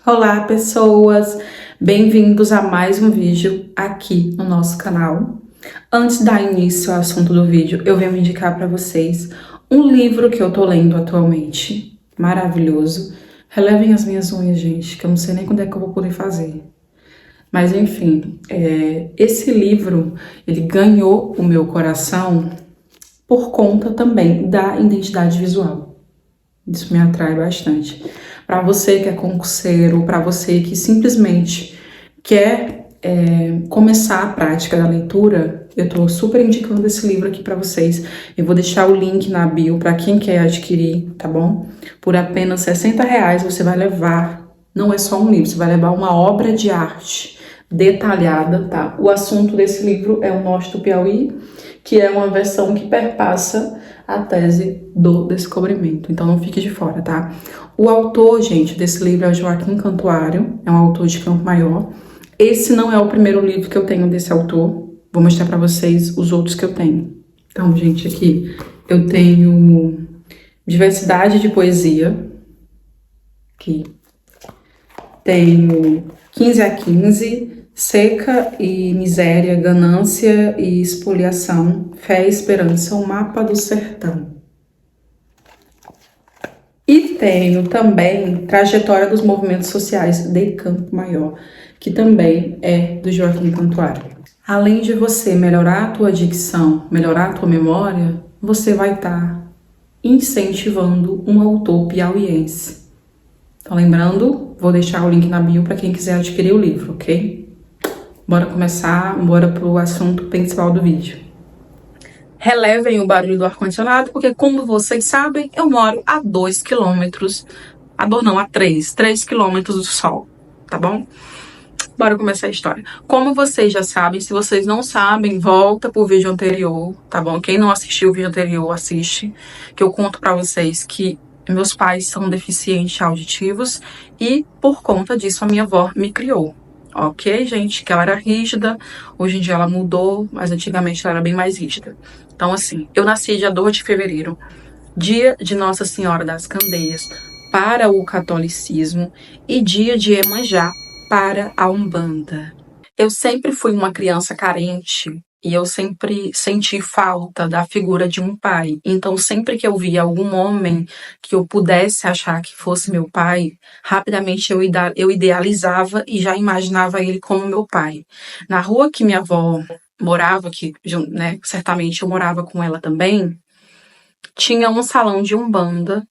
Olá, pessoas! Bem-vindos a mais um vídeo aqui no nosso canal. Antes de dar início ao assunto do vídeo, eu venho indicar para vocês um livro que eu tô lendo atualmente, maravilhoso. Relevem as minhas unhas, gente, que eu não sei nem quando é que eu vou poder fazer. Mas enfim, esse livro, ele ganhou o meu coração por conta também da identidade visual. Isso me atrai bastante. Para você que é concurseiro, para você que simplesmente quer começar a prática da leitura, eu estou super indicando esse livro aqui para vocês. Eu vou deixar o link na bio para quem quer adquirir, tá bom? Por apenas R$60 você vai levar, não é só um livro, você vai levar uma obra de arte detalhada, tá? O assunto desse livro é o Norte do Piauí, que é uma versão que perpassa a tese do descobrimento. Então não fique de fora, tá? O autor, gente, desse livro é o Joaquim Cantuário, é um autor de Campo Maior. Esse não é o primeiro livro que eu tenho desse autor. Vou mostrar pra vocês os outros que eu tenho. Então, gente, aqui eu tenho Diversidade de Poesia. Aqui. Tenho 15 a 15, Seca e Miséria, Ganância e Espoliação, Fé e Esperança, o Mapa do Sertão. E tenho também Trajetória dos Movimentos Sociais de Campo Maior, que também é do Joaquim Cantuário. Além de você melhorar a tua dicção, melhorar a tua memória, você vai estar incentivando um autor piauiense. Então, lembrando, vou deixar o link na bio para quem quiser adquirir o livro, ok? Bora começar, bora pro assunto principal do vídeo. Relevem o barulho do ar-condicionado, porque como vocês sabem, eu moro a 2 quilômetros, a 3 quilômetros do sol, tá bom? Bora começar a história. Como vocês já sabem, se vocês não sabem, volta pro vídeo anterior, tá bom? Quem não assistiu o vídeo anterior, assiste, que eu conto pra vocês que meus pais são deficientes auditivos e, por conta disso, a minha avó me criou. Ok, gente? Que ela era rígida, hoje em dia ela mudou, mas antigamente ela era bem mais rígida. Então, assim, eu nasci dia 2 de fevereiro, dia de Nossa Senhora das Candeias para o catolicismo e dia de Iemanjá para a Umbanda. Eu sempre fui uma criança carente e eu sempre senti falta da figura de um pai. Então, sempre que eu via algum homem que eu pudesse achar que fosse meu pai, rapidamente eu idealizava e já imaginava ele como meu pai. Na rua que minha avó morava, que, né, certamente eu morava com ela também, tinha um salão de umbanda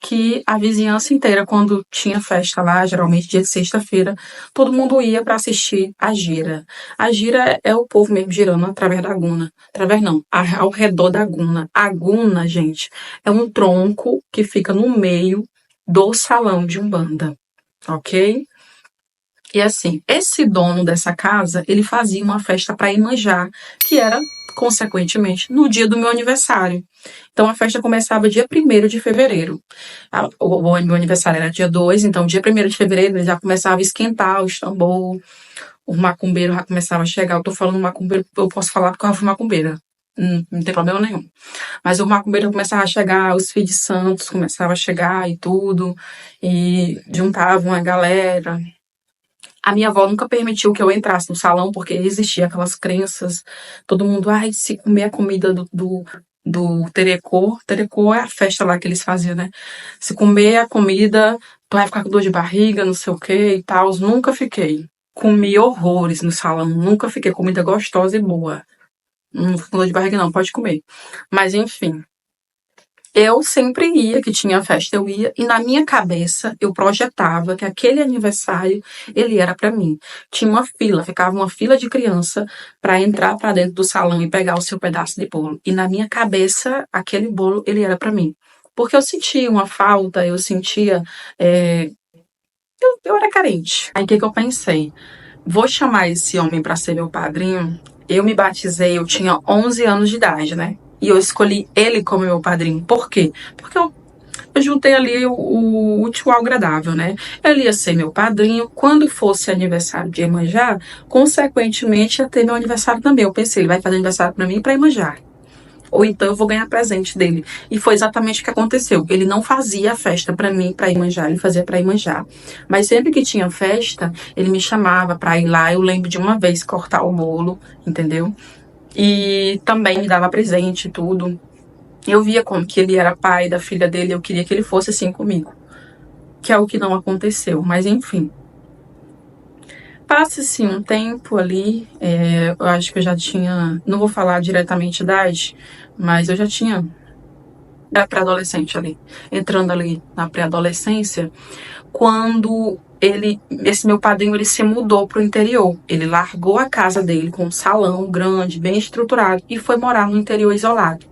que a vizinhança inteira, quando tinha festa lá, geralmente dia de sexta-feira, todo mundo ia para assistir a gira. A gira é o povo mesmo girando através da guna. Através não, ao redor da guna. A guna, gente, é um tronco que fica no meio do salão de umbanda, ok? E assim, esse dono dessa casa, ele fazia uma festa para Iemanjá, que era, consequentemente, no dia do meu aniversário. Então, a festa começava dia 1º de fevereiro. O meu aniversário era dia 2, então dia 1º de fevereiro ele já começava a esquentar os tambor, o macumbeiro já começava a chegar. Eu tô falando macumbeiro, eu posso falar porque eu fui macumbeira. Não tem problema nenhum. Mas o macumbeiro começava a chegar, os filhos de santos começavam a chegar e tudo, e juntavam a galera. A minha avó nunca permitiu que eu entrasse no salão, porque existia aquelas crenças, todo mundo, ai, se comer a comida do terecô, terecô é a festa lá que eles faziam, né? Se comer a comida, tu vai ficar com dor de barriga, não sei o que e tal. Nunca fiquei. Comi horrores no salão, nunca fiquei. Comida gostosa e boa. Não fico com dor de barriga não, pode comer. Mas enfim. Eu sempre ia, que tinha festa, eu ia, e na minha cabeça eu projetava que aquele aniversário, ele era pra mim. Tinha uma fila, ficava uma fila de criança pra entrar pra dentro do salão e pegar o seu pedaço de bolo. E na minha cabeça, aquele bolo, ele era pra mim. Porque eu sentia uma falta, eu sentia... Eu era carente. Aí o que eu pensei? Vou chamar esse homem pra ser meu padrinho. Eu me batizei, eu tinha 11 anos de idade, né? E eu escolhi ele como meu padrinho. Por quê? Porque eu juntei ali o útil ao agradável, né? Ele ia ser meu padrinho. Quando fosse aniversário de Iemanjá, consequentemente ia ter meu aniversário também. Eu pensei, ele vai fazer aniversário pra mim e pra Iemanjá. ou então eu vou ganhar presente dele. E foi exatamente o que aconteceu. Ele não fazia a festa pra mim, pra Iemanjá, ele fazia pra Iemanjá. Mas sempre que tinha festa, ele me chamava pra ir lá. Eu lembro de uma vez cortar o bolo, entendeu? E também me dava presente e tudo. Eu via como que ele era pai da filha dele, eu queria que ele fosse assim comigo. Que é o que não aconteceu, mas enfim. Passa-se um tempo ali, eu acho que eu já tinha, não vou falar diretamente idade, mas eu já tinha, era pré-adolescente ali, entrando ali na pré-adolescência, quando esse meu padrinho, ele se mudou pro interior. Ele largou a casa dele com um salão grande, bem estruturado, e foi morar no interior isolado.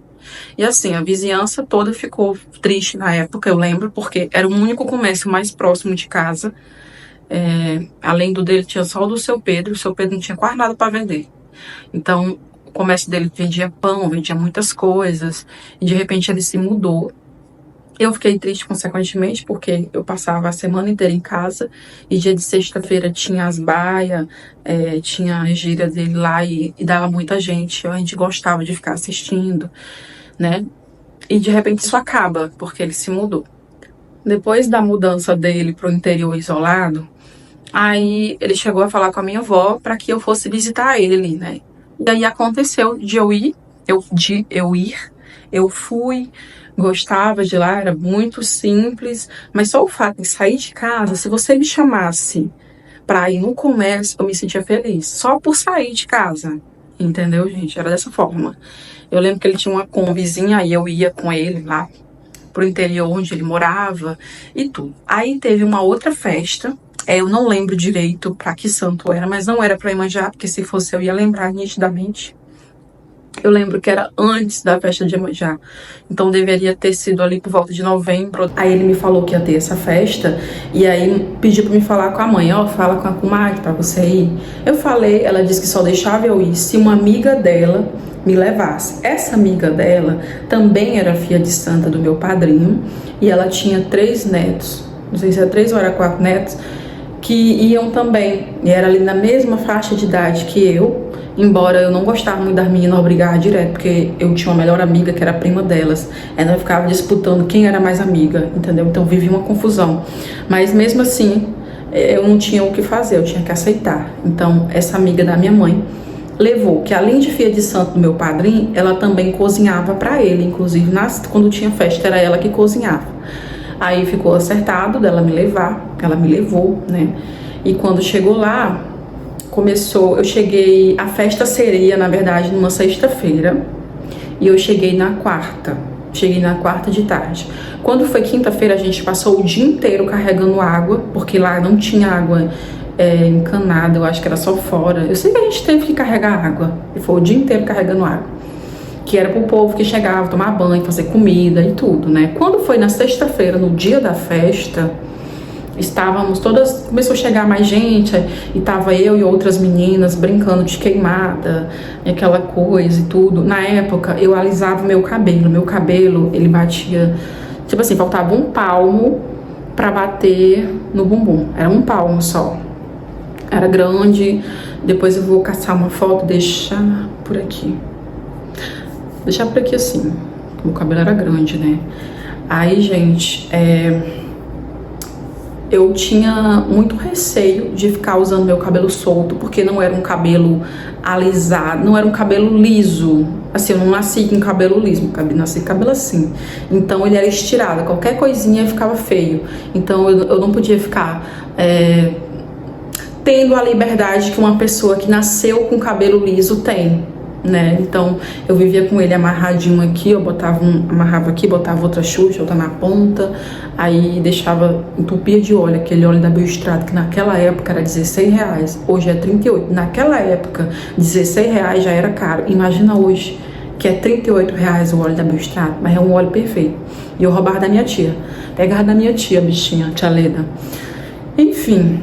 E assim, a vizinhança toda ficou triste na época, eu lembro, porque era o único comércio mais próximo de casa. Além do dele, tinha só o do Seu Pedro. O Seu Pedro não tinha quase nada para vender. Então, o comércio dele vendia pão, vendia muitas coisas. E de repente ele se mudou. Eu fiquei triste, consequentemente, porque eu passava a semana inteira em casa. E dia de sexta-feira tinha as baias, tinha a gíria dele lá e dava muita gente. A gente gostava de ficar assistindo, né? E de repente isso acaba, porque ele se mudou. Depois da mudança dele pro interior isolado, aí ele chegou a falar com a minha avó para que eu fosse visitar ele, né? E aí aconteceu de eu ir, eu fui, gostava de lá, era muito simples, mas só o fato de sair de casa, se você me chamasse para ir no comércio, eu me sentia feliz, só por sair de casa, entendeu, gente? Era dessa forma. Eu lembro que ele tinha uma combizinha, aí eu ia com ele lá pro interior onde ele morava e tudo. Aí teve uma outra festa. Eu não lembro direito pra que santo era, mas não era pra Iemanjá, porque se fosse eu ia lembrar nitidamente. Eu lembro que era antes da festa de Iemanjá, então deveria ter sido ali por volta de novembro. Aí ele me falou que ia ter essa festa, e aí pediu pra me falar com a mãe, fala com a comadre pra você ir. Eu falei, ela disse que só deixava eu ir se uma amiga dela me levasse. Essa amiga dela também era filha de santa do meu padrinho, e ela tinha 3 netos, não sei se era 3 ou era 4 netos, que iam também, e era ali na mesma faixa de idade que eu, embora eu não gostava muito das meninas brigar direto, porque eu tinha uma melhor amiga que era prima delas, ela ficava disputando quem era mais amiga, entendeu? Então vivia uma confusão, mas mesmo assim eu não tinha o que fazer, eu tinha que aceitar. Então essa amiga da minha mãe levou, que além de filha de santo do meu padrinho, ela também cozinhava para ele, inclusive quando tinha festa era ela que cozinhava. Aí ficou acertado dela me levar, ela me levou, né? E quando chegou lá, eu cheguei, a festa seria, na verdade, numa sexta-feira, e eu cheguei na quarta de tarde. Quando foi quinta-feira, a gente passou o dia inteiro carregando água, porque lá não tinha água encanada, eu acho que era só fora. Eu sei que a gente teve que carregar água, e foi o dia inteiro carregando água, que era pro povo que chegava, tomar banho, fazer comida e tudo, né? Quando foi na sexta-feira, no dia da festa, estávamos todas, começou a chegar mais gente, e tava eu e outras meninas brincando de queimada, e aquela coisa e tudo. Na época, eu alisava meu cabelo, ele batia, tipo assim, faltava um palmo pra bater no bumbum, era um palmo só. Era grande, depois eu vou caçar uma foto, deixar por aqui assim, o cabelo era grande, né? Aí, gente, eu tinha muito receio de ficar usando meu cabelo solto, porque não era um cabelo alisado, não era um cabelo liso. Assim, eu não nasci com cabelo liso, eu nasci com cabelo assim. Então ele era estirado, qualquer coisinha ficava feio. Então eu não podia ficar tendo a liberdade que uma pessoa que nasceu com cabelo liso tem, né? Então eu vivia com ele amarradinho aqui, eu amarrava aqui, botava outra xuxa, outra na ponta, aí deixava, entupia de óleo, aquele óleo da Biostrato, que naquela época era R$16, hoje é 38. Naquela época, R$16 já era caro. Imagina hoje, que é R$38 o óleo da Biostrato, mas é um óleo perfeito. E eu roubava da minha tia, pegava da minha tia, bichinha, tia Leda. Enfim,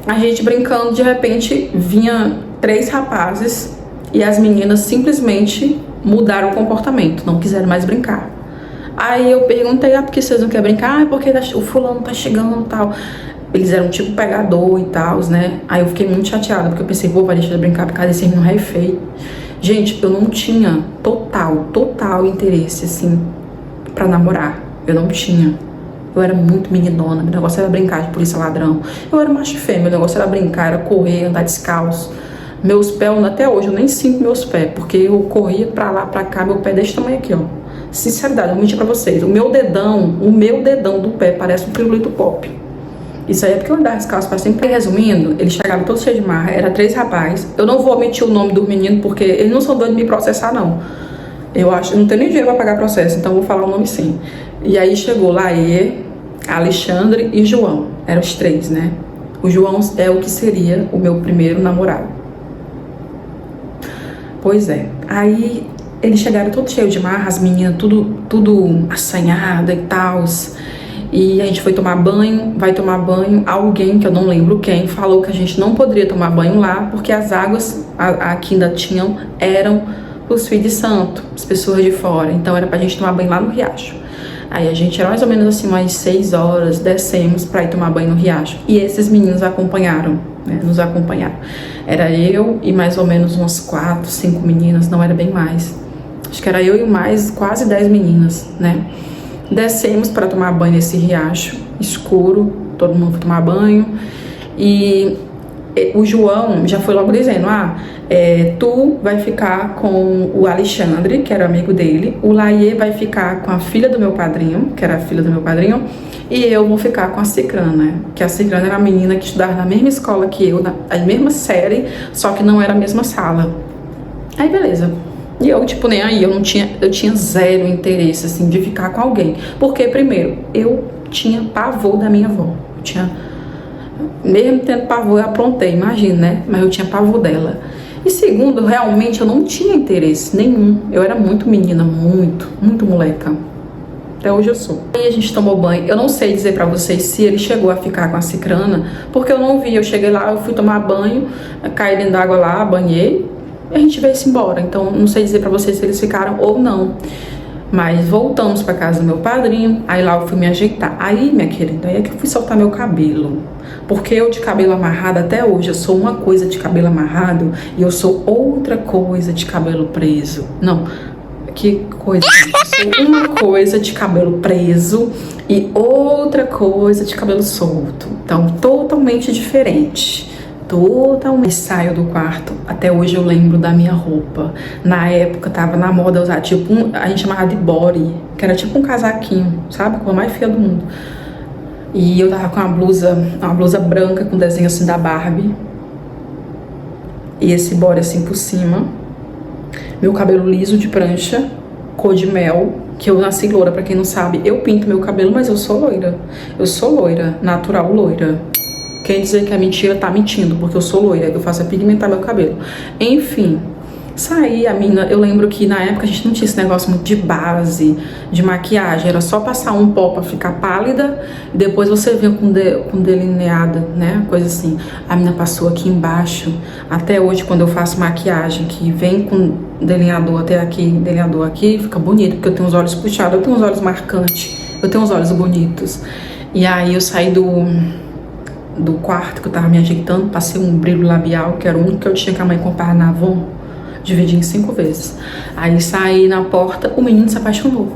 a gente brincando, de repente vinha 3 rapazes e as meninas simplesmente mudaram o comportamento, não quiseram mais brincar. Aí eu perguntei, por que vocês não querem brincar? Porque o fulano tá chegando e tal. Eles eram tipo pegador e tal, né? Aí eu fiquei muito chateada, porque eu pensei, vai deixar de brincar por causa desse menino rei feio. Gente, eu não tinha total interesse, assim, pra namorar. Eu não tinha. Eu era muito meninona, meu negócio era brincar de polícia ladrão. Eu era macho e fêmea, meu negócio era brincar, era correr, andar descalço. Meus pés, até hoje, eu nem sinto meus pés, porque eu corria pra lá, pra cá, meu pé desse tamanho aqui, ó. Sinceridade, eu vou mentir pra vocês. O meu dedão do pé parece um pirulito pop. Isso aí é porque eu andava descalço pra sempre. Resumindo, ele chegava todo cheio de marra, era 3 rapazes. Eu não vou omitir o nome do menino, porque eles não são doidos de me processar, não. Eu não tenho nem dinheiro pra pagar processo, então eu vou falar o nome sim. E aí chegou Laê, Alexandre e João. Eram os 3, né? O João é o que seria o meu primeiro namorado. Pois é. Aí eles chegaram todos cheios de marra, as meninas tudo assanhada e tal. E a gente foi tomar banho, vai tomar banho. Alguém, que eu não lembro quem, falou que a gente não poderia tomar banho lá, porque as águas que ainda tinham eram os filhos de santo, as pessoas de fora. Então era pra gente tomar banho lá no riacho. Aí a gente era mais ou menos assim, umas 6 horas, descemos pra ir tomar banho no riacho. E esses meninos acompanharam, né, nos acompanharam. Era eu e mais ou menos umas 4, 5 meninas, não era bem mais. Acho que era eu e mais quase 10 meninas, né? Descemos para tomar banho nesse riacho escuro, todo mundo foi tomar banho. E o João já foi logo dizendo: tu vai ficar com o Alexandre, que era amigo dele, o Laê vai ficar com a filha do meu padrinho, que era a filha do meu padrinho, e eu vou ficar com a Cicrana, que a Cicrana era a menina que estudava na mesma escola que eu, na mesma série, só que não era a mesma sala. Aí beleza. E eu, tipo, nem aí, eu tinha zero interesse, assim, de ficar com alguém. Porque, primeiro, eu tinha pavor da minha avó. Mesmo tendo pavor, eu aprontei, imagina, né? Mas eu tinha pavor dela. E segundo, realmente, eu não tinha interesse nenhum. Eu era muito menina, muito moleca. Até hoje eu sou. Aí a gente tomou banho. Eu não sei dizer pra vocês se ele chegou a ficar com a Cicrana, porque eu não vi. Eu cheguei lá, eu fui tomar banho, caí dentro d'água lá, banhei. E a gente veio-se embora, então não sei dizer pra vocês se eles ficaram ou não. Mas voltamos pra casa do meu padrinho, aí lá eu fui me ajeitar. Aí, minha querida, aí é que eu fui soltar meu cabelo. Porque eu de cabelo amarrado até hoje, eu sou uma coisa de cabelo amarrado e eu sou outra coisa de cabelo preso. Não, que coisa. Eu sou uma coisa de cabelo preso e outra coisa de cabelo solto. Então, totalmente diferente. Totalmente. Saio do quarto, até hoje eu lembro da minha roupa. Na época tava na moda usar tipo a gente chamava de body, que era tipo um casaquinho, sabe? Com a mais feia do mundo. E eu tava com uma blusa branca com desenho assim da Barbie. E esse body assim por cima. Meu cabelo liso de prancha, cor de mel, que eu nasci loira, pra quem não sabe. Eu pinto meu cabelo, mas eu sou loira. Eu sou loira, natural loira. Quem dizer que é mentira, tá mentindo, porque eu sou loira, eu faço é pigmentar meu cabelo. Enfim, saí, a mina, eu lembro que na época a gente não tinha esse negócio muito de base, de maquiagem, era só passar um pó pra ficar pálida, e depois você vinha com delineada, né, coisa assim. A mina passou aqui embaixo, até hoje quando eu faço maquiagem, que vem com delineador até aqui, delineador aqui, fica bonito, porque eu tenho os olhos puxados, eu tenho os olhos marcantes, eu tenho os olhos bonitos. E aí eu saí do quarto que eu tava me ajeitando, passei um brilho labial, que era o único que eu tinha que a mãe comprava na Avon, dividi em 5 vezes. Aí saí na porta, o menino se apaixonou.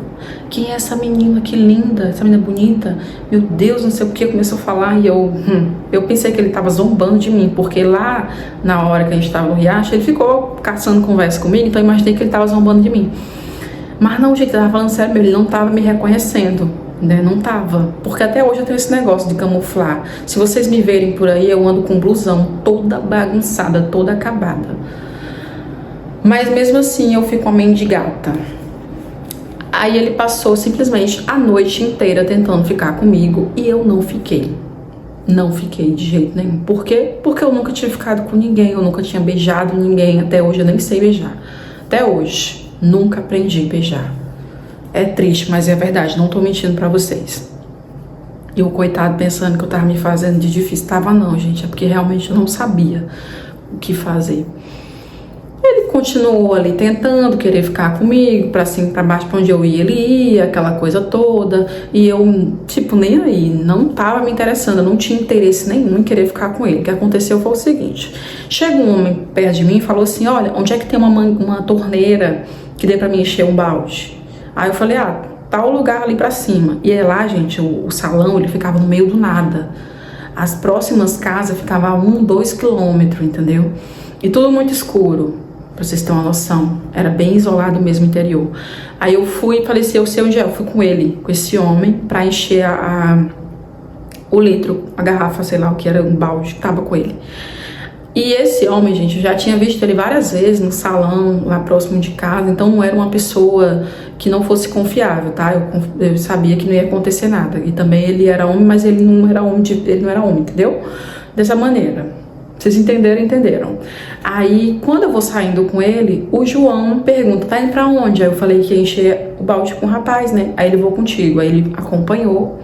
Quem é essa menina? Que linda, essa menina bonita. Meu Deus, não sei o que, começou a falar. E eu pensei que ele tava zombando de mim, porque lá, na hora que a gente tava no riacho, ele ficou caçando conversa comigo, então eu imaginei que ele tava zombando de mim. Mas não, gente, eu tava falando sério, ele não tava me reconhecendo. Né? Não tava, porque até hoje eu tenho esse negócio de camuflar. Se vocês me verem por aí, eu ando com blusão toda bagunçada, toda acabada. Mas mesmo assim eu fico uma mendigata. Aí ele passou simplesmente a noite inteira tentando ficar comigo e eu não fiquei. Não fiquei de jeito nenhum. Por quê? Porque eu nunca tinha ficado com ninguém, eu nunca tinha beijado ninguém. Até hoje eu nem sei beijar. Até hoje, nunca aprendi a beijar. É triste, mas é verdade, não tô mentindo pra vocês. E o coitado pensando que eu tava me fazendo de difícil. Tava não, gente, é porque realmente eu não sabia o que fazer. Ele continuou ali tentando querer ficar comigo, pra cima, pra baixo, pra onde eu ia, ele ia, aquela coisa toda. E eu, tipo, nem aí, não tava me interessando, eu não tinha interesse nenhum em querer ficar com ele. O que aconteceu foi o seguinte: chegou um homem perto de mim e falou assim: olha, onde é que tem uma torneira que dê pra mim encher um balde? Aí eu falei: ah, tal lugar ali pra cima. E aí lá, gente, o salão, ele ficava no meio do nada. As próximas casas ficavam a 2 quilômetros, entendeu? E tudo muito escuro, pra vocês terem uma noção. Era bem isolado mesmo, interior. Aí eu fui e falei assim: eu sei onde é. Eu fui com ele, com esse homem, pra encher o litro, a garrafa, sei lá o que era, um balde que tava com ele. E esse homem, gente, eu já tinha visto ele várias vezes no salão, lá próximo de casa. Então não era uma pessoa que não fosse confiável, tá? Eu sabia que não ia acontecer nada. E também ele era homem, mas ele não era homem, entendeu? Dessa maneira. Vocês entenderam? Entenderam. Aí, quando eu vou saindo com ele, o João pergunta: tá indo pra onde? Aí eu falei que ia encher o balde com o rapaz, né? Aí ele: vou contigo. Aí ele acompanhou.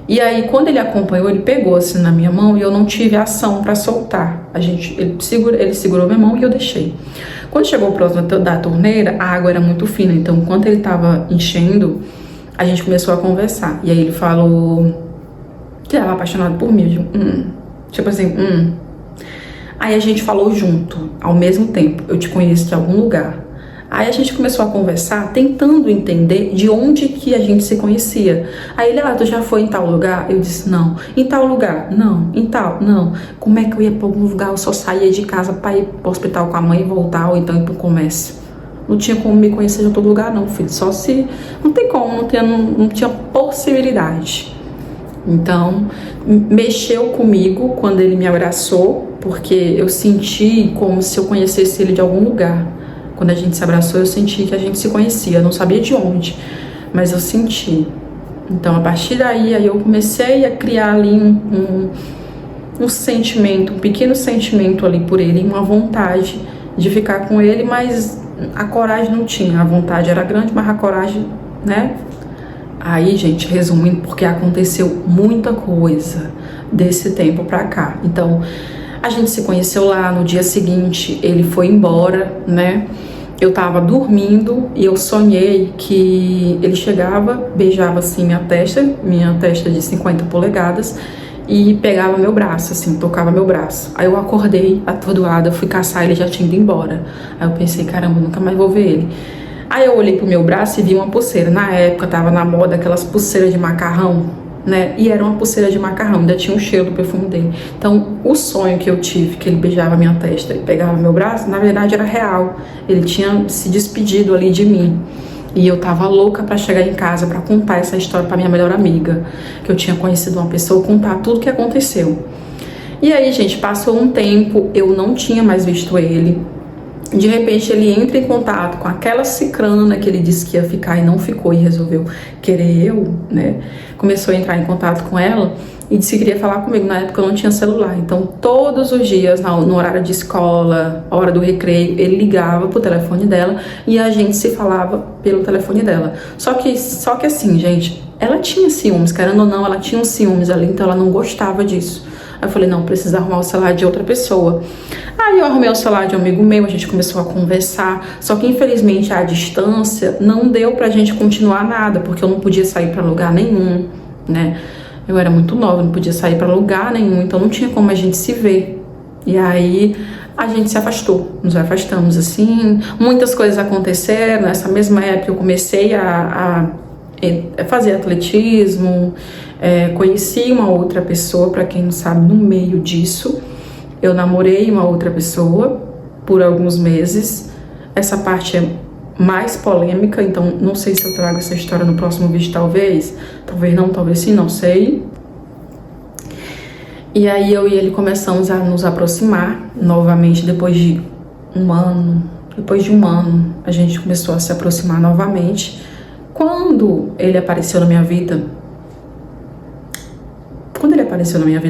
E aí, quando ele acompanhou, ele pegou assim na minha mão e eu não tive ação pra soltar. Ele segurou minha mão e eu deixei. Quando chegou próximo da torneira, a água era muito fina. Então, enquanto ele tava enchendo, a gente começou a conversar. E aí ele falou que estava apaixonado por mim. Tipo assim, Aí a gente falou junto, ao mesmo tempo: eu te conheço de algum lugar. Aí a gente começou a conversar, tentando entender de onde que a gente se conhecia. Aí ele: tu já foi em tal lugar? Eu disse: não. Em tal lugar? Não. Em tal? Não. Como é que eu ia para algum lugar? Eu só saía de casa para ir pro hospital com a mãe e voltar, ou então ir pro comércio. Não tinha como me conhecer em todo lugar não, filho. Só se... Não tem como, não tinha possibilidade. Então, mexeu comigo quando ele me abraçou, porque eu senti como se eu conhecesse ele de algum lugar. Quando a gente se abraçou, eu senti que a gente se conhecia. Eu não sabia de onde, mas eu senti. Então, a partir daí, aí eu comecei a criar ali um sentimento, um pequeno sentimento ali por ele, uma vontade de ficar com ele, mas a coragem não tinha. A vontade era grande, mas a coragem, né? Aí, gente, resumindo, porque aconteceu muita coisa desse tempo pra cá. Então, a gente se conheceu lá, no dia seguinte ele foi embora, né? Eu tava dormindo e eu sonhei que ele chegava, beijava assim minha testa de 50 polegadas, e pegava meu braço, assim, tocava meu braço. Aí eu acordei atordoada, fui caçar, ele já tinha ido embora. Aí eu pensei: caramba, nunca mais vou ver ele. Aí eu olhei pro meu braço e vi uma pulseira. Na época tava na moda aquelas pulseiras de macarrão, né? E era uma pulseira de macarrão, ainda tinha o cheiro do perfume dele. Então, o sonho que eu tive, que ele beijava minha testa e pegava meu braço, na verdade era real. Ele tinha se despedido ali de mim. E eu tava louca pra chegar em casa pra contar essa história pra minha melhor amiga, que eu tinha conhecido uma pessoa, contar tudo o que aconteceu. E aí, gente, passou um tempo, eu não tinha mais visto ele. De repente ele entra em contato com aquela cicrana que ele disse que ia ficar e não ficou, e resolveu querer eu, né? Começou a entrar em contato com ela e disse que queria falar comigo. Na época eu não tinha celular, então todos os dias, no horário de escola, hora do recreio, ele ligava pro telefone dela e a gente se falava pelo telefone dela. Só que assim, gente, ela tinha ciúmes, querendo ou não, ela tinha uns ciúmes ali, então ela não gostava disso. Aí eu falei: não, precisa arrumar o celular de outra pessoa. Aí eu arrumei o celular de um amigo meu, a gente começou a conversar. Só que infelizmente à distância não deu pra gente continuar nada, porque eu não podia sair pra lugar nenhum, né? Eu era muito nova, não podia sair pra lugar nenhum, então não tinha como a gente se ver. E aí a gente se afastou, nos afastamos assim. Muitas coisas aconteceram. Nessa mesma época eu comecei a fazer atletismo, conheci uma outra pessoa, para quem não sabe, no meio disso. Eu namorei uma outra pessoa por alguns meses. Essa parte é mais polêmica, então não sei se eu trago essa história no próximo vídeo, talvez não, talvez sim, não sei. E aí eu e ele começamos a nos aproximar novamente depois de um ano. Depois de um ano a gente começou a se aproximar novamente. Quando ele apareceu na minha vida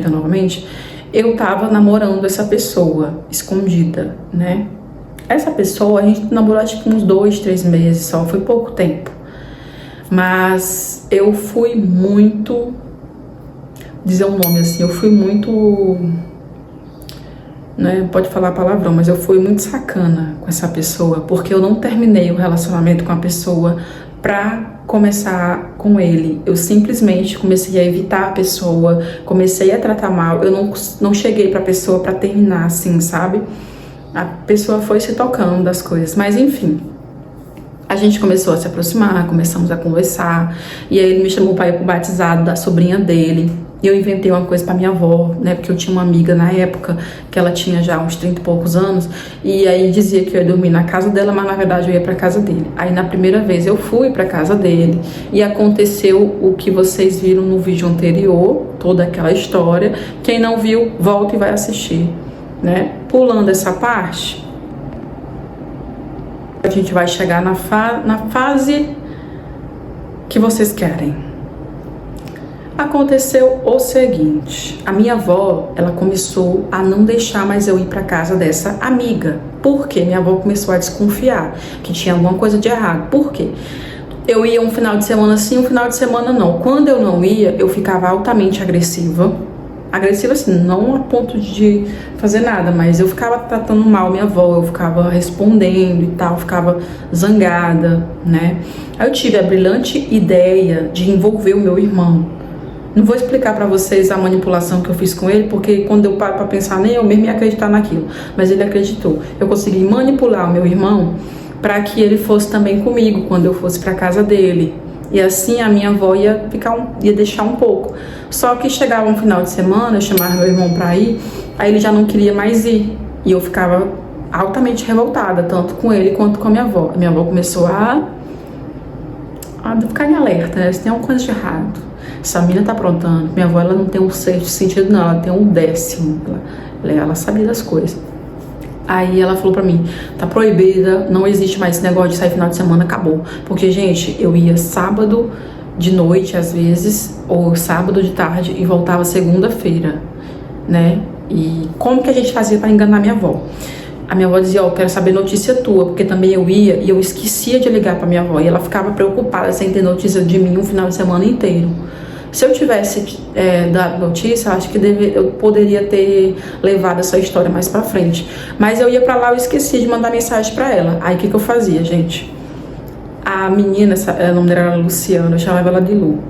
novamente, eu tava namorando essa pessoa escondida, né? Essa pessoa, a gente namorou acho que uns 2, 3 meses só, foi pouco tempo. Mas eu fui muito, dizer um nome assim, eu fui muito, né? Pode falar palavrão, mas eu fui muito sacana com essa pessoa, porque eu não terminei o relacionamento com a pessoa pra começar com ele. Eu simplesmente comecei a evitar a pessoa, comecei a tratar mal. Eu não cheguei pra pessoa pra terminar assim, sabe? A pessoa foi se tocando das coisas, mas enfim. A gente começou a se aproximar, começamos a conversar, e aí ele me chamou para ir pro batizado da sobrinha dele. E eu inventei uma coisa pra minha avó, né? Porque eu tinha uma amiga na época, que ela tinha já uns 30 e poucos anos, e aí dizia que eu ia dormir na casa dela, mas na verdade eu ia pra casa dele. Aí na primeira vez eu fui pra casa dele, e aconteceu o que vocês viram no vídeo anterior, toda aquela história. Quem não viu, volta e vai assistir, né? Pulando essa parte, a gente vai chegar na fase que vocês querem. Aconteceu o seguinte, a minha avó, ela começou a não deixar mais eu ir para casa dessa amiga. Por quê? Minha avó começou a desconfiar que tinha alguma coisa de errado. Por quê? Eu ia um final de semana sim, um final de semana não. Quando eu não ia, eu ficava altamente agressiva. Agressiva assim, não a ponto de fazer nada, mas eu ficava tratando mal minha avó, eu ficava respondendo e tal, ficava zangada, né? Aí eu tive a brilhante ideia de envolver o meu irmão. Não vou explicar pra vocês a manipulação que eu fiz com ele, porque quando eu paro pra pensar, nem eu mesmo ia acreditar naquilo, mas ele acreditou. Eu consegui manipular o meu irmão para que ele fosse também comigo quando eu fosse pra casa dele. E assim a minha avó ia deixar um pouco. Só que chegava um final de semana, eu chamava meu irmão pra ir, aí ele já não queria mais ir. E eu ficava altamente revoltada, tanto com ele quanto com a minha avó. A minha avó começou a ficar em alerta, né? Se tem alguma coisa de errado. Essa mina tá aprontando. Minha avó, ela não tem um sexto sentido, não. Ela tem um décimo. Ela sabia das coisas. Aí ela falou pra mim, tá proibida, não existe mais esse negócio de sair final de semana, acabou. Porque, gente, eu ia sábado de noite, às vezes, ou sábado de tarde, e voltava segunda-feira, né? E como que a gente fazia pra enganar minha avó? A minha avó dizia, ó, eu quero saber notícia tua, porque também eu ia e eu esquecia de ligar pra minha avó. E ela ficava preocupada sem ter notícia de mim um final de semana inteiro. Se eu tivesse dado notícia, eu acho que eu poderia ter levado essa história mais pra frente. Mas eu ia pra lá, eu esqueci de mandar mensagem pra ela. Aí o que eu fazia, gente? A menina, o nome dela era Luciana, eu chamava ela de Lu.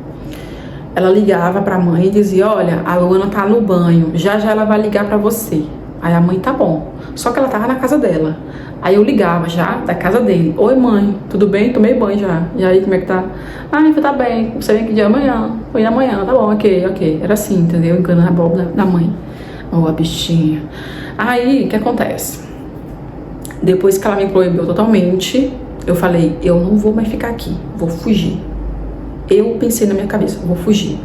Ela ligava pra mãe e dizia, olha, a Luana tá no banho, já ela vai ligar pra você. Aí a mãe, tá bom. Só que ela tava na casa dela. Aí eu ligava já da casa dele. Oi, mãe, tudo bem? Tomei banho já. E aí, como é que tá? Ah, tá bem. Você vem aqui de amanhã. Foi amanhã, tá bom, ok. Era assim, entendeu? Enganando a boba da mãe. Oh, a bichinha. Aí, o que acontece? Depois que ela me proibiu totalmente, eu falei, eu não vou mais ficar aqui. Vou fugir. Eu pensei na minha cabeça, vou fugir.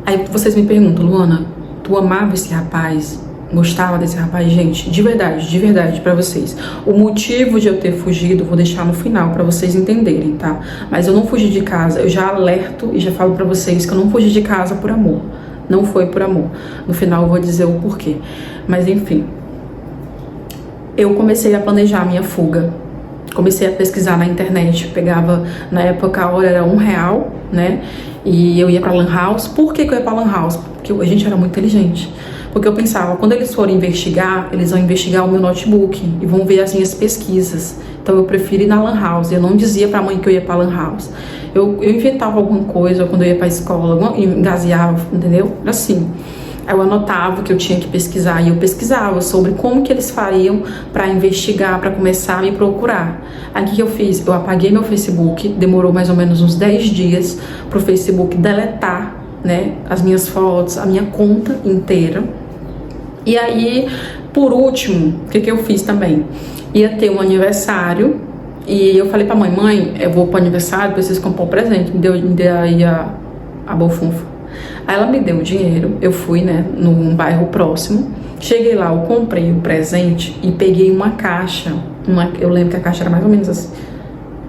Aí vocês me perguntam, Luana, tu amava esse rapaz? Gostava desse rapaz? Gente, de verdade pra vocês, o motivo de eu ter fugido vou deixar no final pra vocês entenderem, tá? Mas eu não fugi de casa, eu já alerto e já falo pra vocês que eu não fugi de casa por amor, não foi por amor. No final eu vou dizer o porquê, mas enfim, eu comecei a planejar a minha fuga. Comecei a pesquisar na internet, pegava, na época a hora era R$1, né? E eu ia pra Lan House. Por que eu ia pra Lan House? Porque a gente era muito inteligente. Porque eu pensava, quando eles forem investigar, eles vão investigar o meu notebook e vão ver as minhas pesquisas. Então eu prefiro ir na Lan House. Eu não dizia pra mãe que eu ia pra Lan House. Eu inventava alguma coisa quando eu ia pra escola, engazeava, entendeu? Era assim. Aí eu anotava que eu tinha que pesquisar e eu pesquisava sobre como que eles fariam para investigar, para começar a me procurar. Aí o que eu fiz? Eu apaguei meu Facebook, demorou mais ou menos uns 10 dias pro Facebook deletar, né, as minhas fotos, a minha conta inteira. E aí, por último, o que eu fiz também? Ia ter um aniversário e eu falei pra mãe, eu vou pro aniversário, preciso comprar um presente. Me deu aí a bofunfa. Aí ela me deu o dinheiro, eu fui, né, num bairro próximo, cheguei lá, eu comprei o presente e peguei uma caixa, eu lembro que a caixa era mais ou menos assim,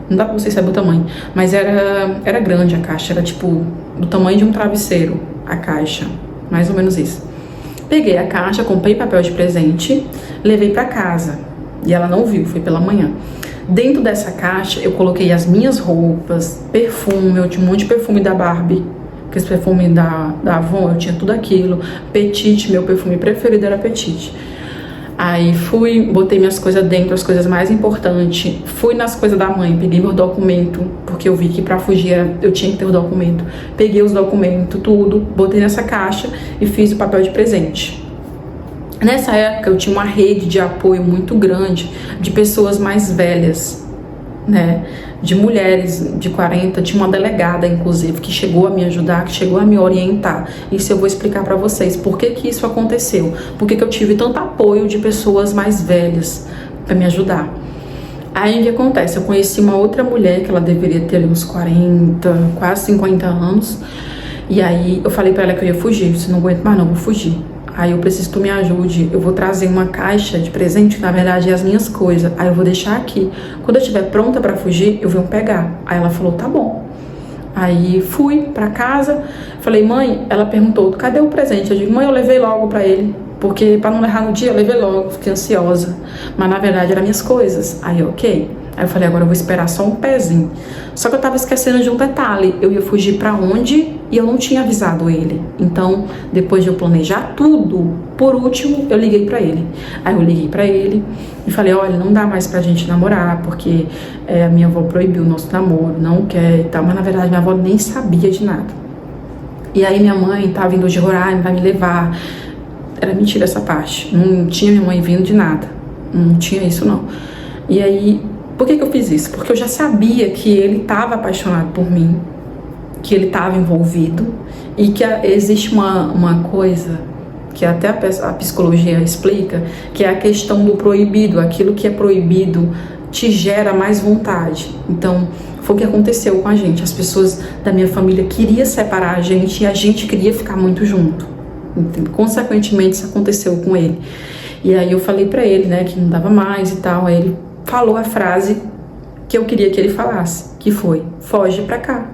não dá pra vocês saberem o tamanho, mas era grande a caixa, era tipo do tamanho de um travesseiro a caixa, mais ou menos isso. Peguei a caixa, comprei papel de presente, levei pra casa e ela não viu, foi pela manhã. Dentro dessa caixa eu coloquei as minhas roupas, perfume, eu tinha um monte de perfume da Barbie, esse perfume da Avon, eu tinha tudo aquilo. Petite, meu perfume preferido era Petite. Aí fui, botei minhas coisas dentro, as coisas mais importantes. Fui nas coisas da mãe, peguei meu documento, porque eu vi que pra fugir eu tinha que ter o documento. Peguei os documentos, tudo, botei nessa caixa e fiz o papel de presente. Nessa época eu tinha uma rede de apoio muito grande de pessoas mais velhas, né? De mulheres de 40, tinha uma delegada, inclusive, que chegou a me ajudar, que chegou a me orientar. Isso eu vou explicar pra vocês. Por que que isso aconteceu? Por que que eu tive tanto apoio de pessoas mais velhas pra me ajudar? Aí o que acontece? Eu conheci uma outra mulher, que ela deveria ter uns 40, quase 50 anos. E aí eu falei pra ela que eu ia fugir. Se não aguento mais não, vou fugir. Aí eu preciso que tu me ajude, eu vou trazer uma caixa de presente, que na verdade é as minhas coisas. Aí eu vou deixar aqui. Quando eu estiver pronta pra fugir, eu venho pegar. Aí ela falou, tá bom. Aí fui pra casa, falei, mãe, ela perguntou, cadê o presente? Eu digo, mãe, eu levei logo pra ele. Porque pra não errar no dia, eu levei logo, fiquei ansiosa. Mas na verdade eram minhas coisas. Aí ok. Aí eu falei, agora eu vou esperar só um pezinho. Só que eu tava esquecendo de um detalhe. Eu ia fugir pra onde e eu não tinha avisado ele. Então, depois de eu planejar tudo, por último, eu liguei pra ele. Aí eu liguei pra ele e falei, olha, não dá mais pra gente namorar, porque a minha avó proibiu o nosso namoro, não quer e tal. Mas na verdade minha avó nem sabia de nada. E aí minha mãe tá vindo de Roraima, vai me levar. Era mentira essa parte. Não tinha minha mãe vindo de nada. Não tinha isso não. E aí, por que que eu fiz isso? Porque eu já sabia que ele estava apaixonado por mim, que ele estava envolvido e que existe uma coisa que até a psicologia explica, que é a questão do proibido. Aquilo que é proibido te gera mais vontade. Então, foi o que aconteceu com a gente. As pessoas da minha família queriam separar a gente e a gente queria ficar muito junto. Então, consequentemente, isso aconteceu com ele. E aí eu falei pra ele, né, que não dava mais e tal. Aí ele falou a frase que eu queria que ele falasse, que foi, foge pra cá.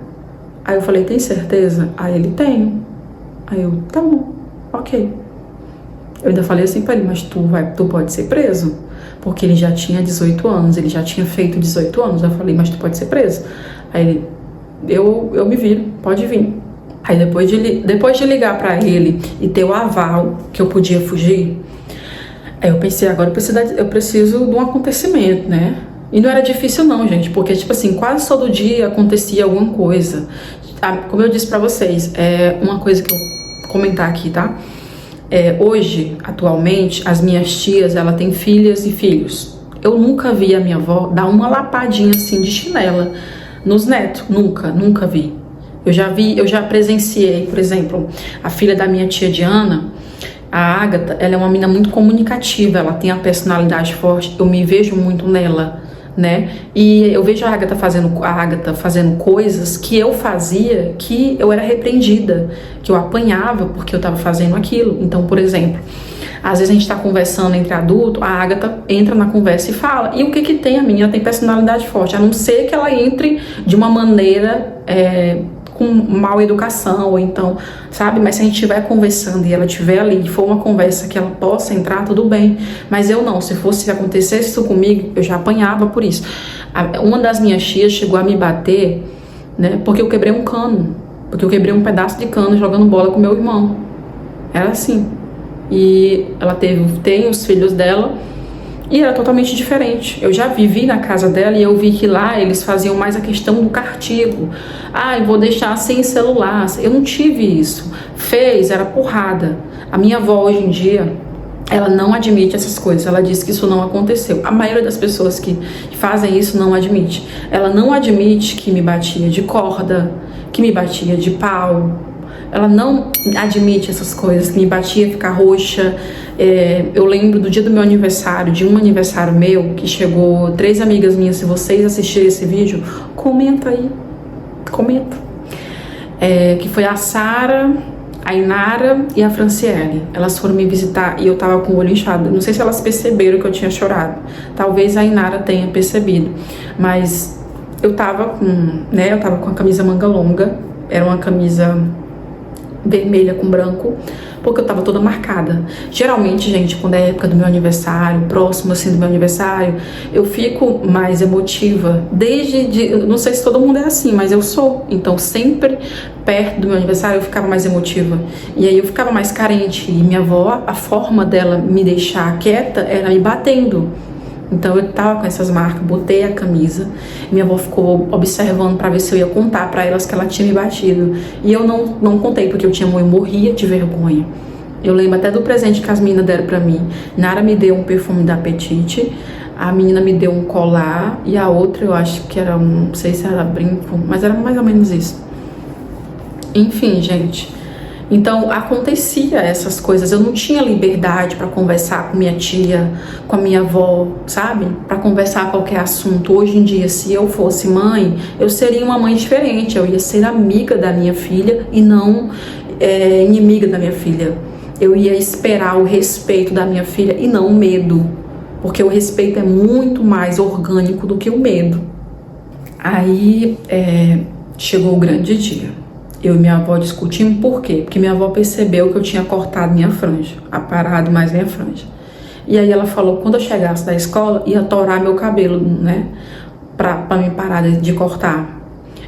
Aí eu falei, tem certeza? Aí ele, tenho. Aí eu, tá bom, ok. Eu ainda falei assim pra ele, mas tu pode ser preso, porque ele já tinha 18 anos, ele já tinha feito 18 anos. Eu falei, mas tu pode ser preso. Aí ele, eu me viro, pode vir. Aí depois de ligar pra ele e ter o aval que eu podia fugir, aí eu pensei, agora eu preciso de um acontecimento, né? E não era difícil não, gente, porque, tipo assim, quase todo dia acontecia alguma coisa. Como eu disse pra vocês, é uma coisa que eu vou comentar aqui, tá? Hoje, atualmente, as minhas tias, ela tem filhas e filhos. Eu nunca vi a minha avó dar uma lapadinha assim de chinela nos netos, nunca vi. Eu já presenciei, por exemplo, a filha da minha tia Diana, a Ágata, ela é uma menina muito comunicativa, ela tem a personalidade forte, eu me vejo muito nela, né? E eu vejo a Ágata fazendo coisas que eu fazia, que eu era repreendida, que eu apanhava porque eu tava fazendo aquilo. Então, por exemplo, às vezes a gente tá conversando entre adultos, a Ágata entra na conversa e fala. E o que que tem? A menina tem personalidade forte, a não ser que ela entre de uma maneira com mal educação, ou então, sabe? Mas se a gente estiver conversando e ela estiver ali, e for uma conversa que ela possa entrar, tudo bem. Mas eu não, se acontecesse isso comigo, eu já apanhava por isso. Uma das minhas tias chegou a me bater, né? Porque eu quebrei um cano, porque eu quebrei um pedaço de cano jogando bola com meu irmão. Era assim. E ela tem os filhos dela, e era totalmente diferente. Eu já vivi na casa dela e eu vi que lá eles faziam mais a questão do castigo. Eu vou deixar sem celular. Eu não tive isso. Era porrada. A minha avó hoje em dia, ela não admite essas coisas. Ela diz que isso não aconteceu. A maioria das pessoas que fazem isso não admite. Ela não admite que me batia de corda, que me batia de pau. Ela não admite essas coisas, que me batia, ficar roxa. Eu lembro do dia do meu aniversário, de um aniversário meu, que chegou 3 amigas minhas. Se vocês assistirem esse vídeo, comenta aí, comenta. Que foi a Sara, a Inara e a Franciele. Elas foram me visitar e eu tava com o olho inchado. Não sei se elas perceberam que eu tinha chorado. Talvez a Inara tenha percebido. Mas eu tava com a camisa manga longa. Era uma camisa vermelha com branco, porque eu tava toda marcada. Geralmente, gente, quando é época do meu aniversário, próximo assim do meu aniversário, eu fico mais emotiva. Não sei se todo mundo é assim, mas eu sou. Então, sempre perto do meu aniversário eu ficava mais emotiva. E aí eu ficava mais carente. E minha avó, a forma dela me deixar quieta era me batendo. Então eu tava com essas marcas, botei a camisa, minha avó ficou observando para ver se eu ia contar para elas que ela tinha me batido. E eu não contei, porque eu morria de vergonha. Eu lembro até do presente que as meninas deram para mim. Nara me deu um perfume da Petite, a menina me deu um colar e a outra eu acho que era não sei se era brinco, mas era mais ou menos isso. Enfim, gente. Então acontecia essas coisas, eu não tinha liberdade para conversar com minha tia, com a minha avó, sabe? Para conversar qualquer assunto. Hoje em dia, se eu fosse mãe, eu seria uma mãe diferente, eu ia ser amiga da minha filha e não inimiga da minha filha. Eu ia esperar o respeito da minha filha e não o medo, porque o respeito é muito mais orgânico do que o medo. Aí chegou o grande dia. Eu e minha avó discutimos por quê? Porque minha avó percebeu que eu tinha cortado minha franja, aparado mais minha franja. E aí ela falou que quando eu chegasse da escola, ia torar meu cabelo, né? Pra me parar de cortar.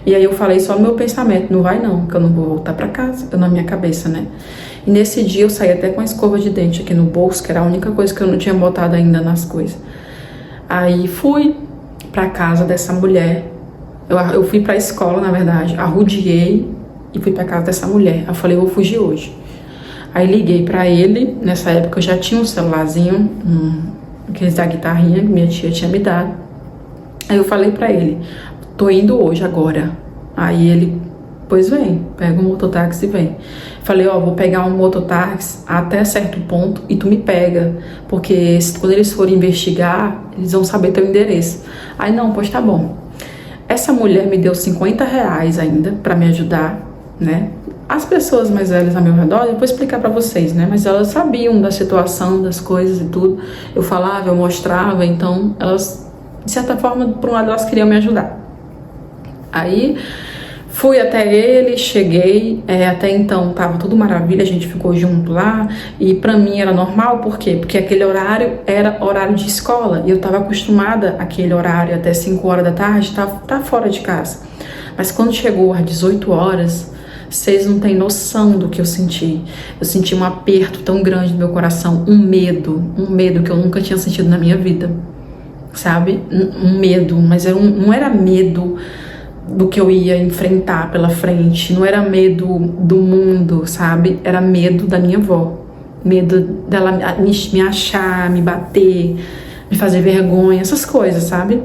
E aí eu falei só no meu pensamento, não vai não, que eu não vou voltar pra casa, na minha cabeça, né? E nesse dia eu saí até com a escova de dente aqui no bolso, que era a única coisa que eu não tinha botado ainda nas coisas. Aí fui pra casa dessa mulher, eu fui pra escola, na verdade, arrodeei, e fui pra casa dessa mulher. Eu falei, eu vou fugir hoje. Aí liguei pra ele. Nessa época eu já tinha um celularzinho, aqueles da guitarrinha que minha tia tinha me dado. Aí eu falei pra ele, tô indo hoje agora. Aí ele, pois vem, pega um mototáxi e vem. Falei, vou pegar um mototáxi até certo ponto e tu me pega, porque quando eles forem investigar, eles vão saber teu endereço. Aí não, pois tá bom. Essa mulher me deu R$50 ainda pra me ajudar, né? As pessoas mais velhas ao meu redor, eu vou explicar pra vocês, né? Mas elas sabiam da situação, das coisas e tudo. Eu falava, eu mostrava, então elas, de certa forma, por um lado, elas queriam me ajudar. Aí fui até ele, cheguei, até então tava tudo maravilha, a gente ficou junto lá, e pra mim era normal, por quê? Porque aquele horário era horário de escola, e eu tava acostumada àquele horário, até 5 horas da tarde, tá fora de casa. Mas quando chegou às 18 horas, vocês não têm noção do que eu senti. Eu senti um aperto tão grande no meu coração, um medo que eu nunca tinha sentido na minha vida, sabe? Um medo, mas não era medo do que eu ia enfrentar pela frente, não era medo do mundo, sabe? Era medo da minha avó, medo dela me achar, me bater, me fazer vergonha, essas coisas, sabe?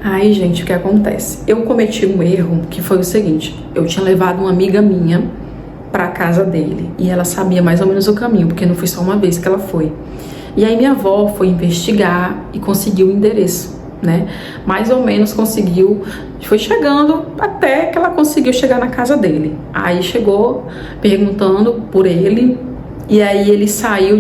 Aí, gente, o que acontece? Eu cometi um erro que foi o seguinte, eu tinha levado uma amiga minha pra casa dele e ela sabia mais ou menos o caminho, porque não foi só uma vez que ela foi. E aí minha avó foi investigar e conseguiu o endereço, né? Mais ou menos conseguiu, foi chegando até que ela conseguiu chegar na casa dele. Aí chegou perguntando por ele, e aí ele saiu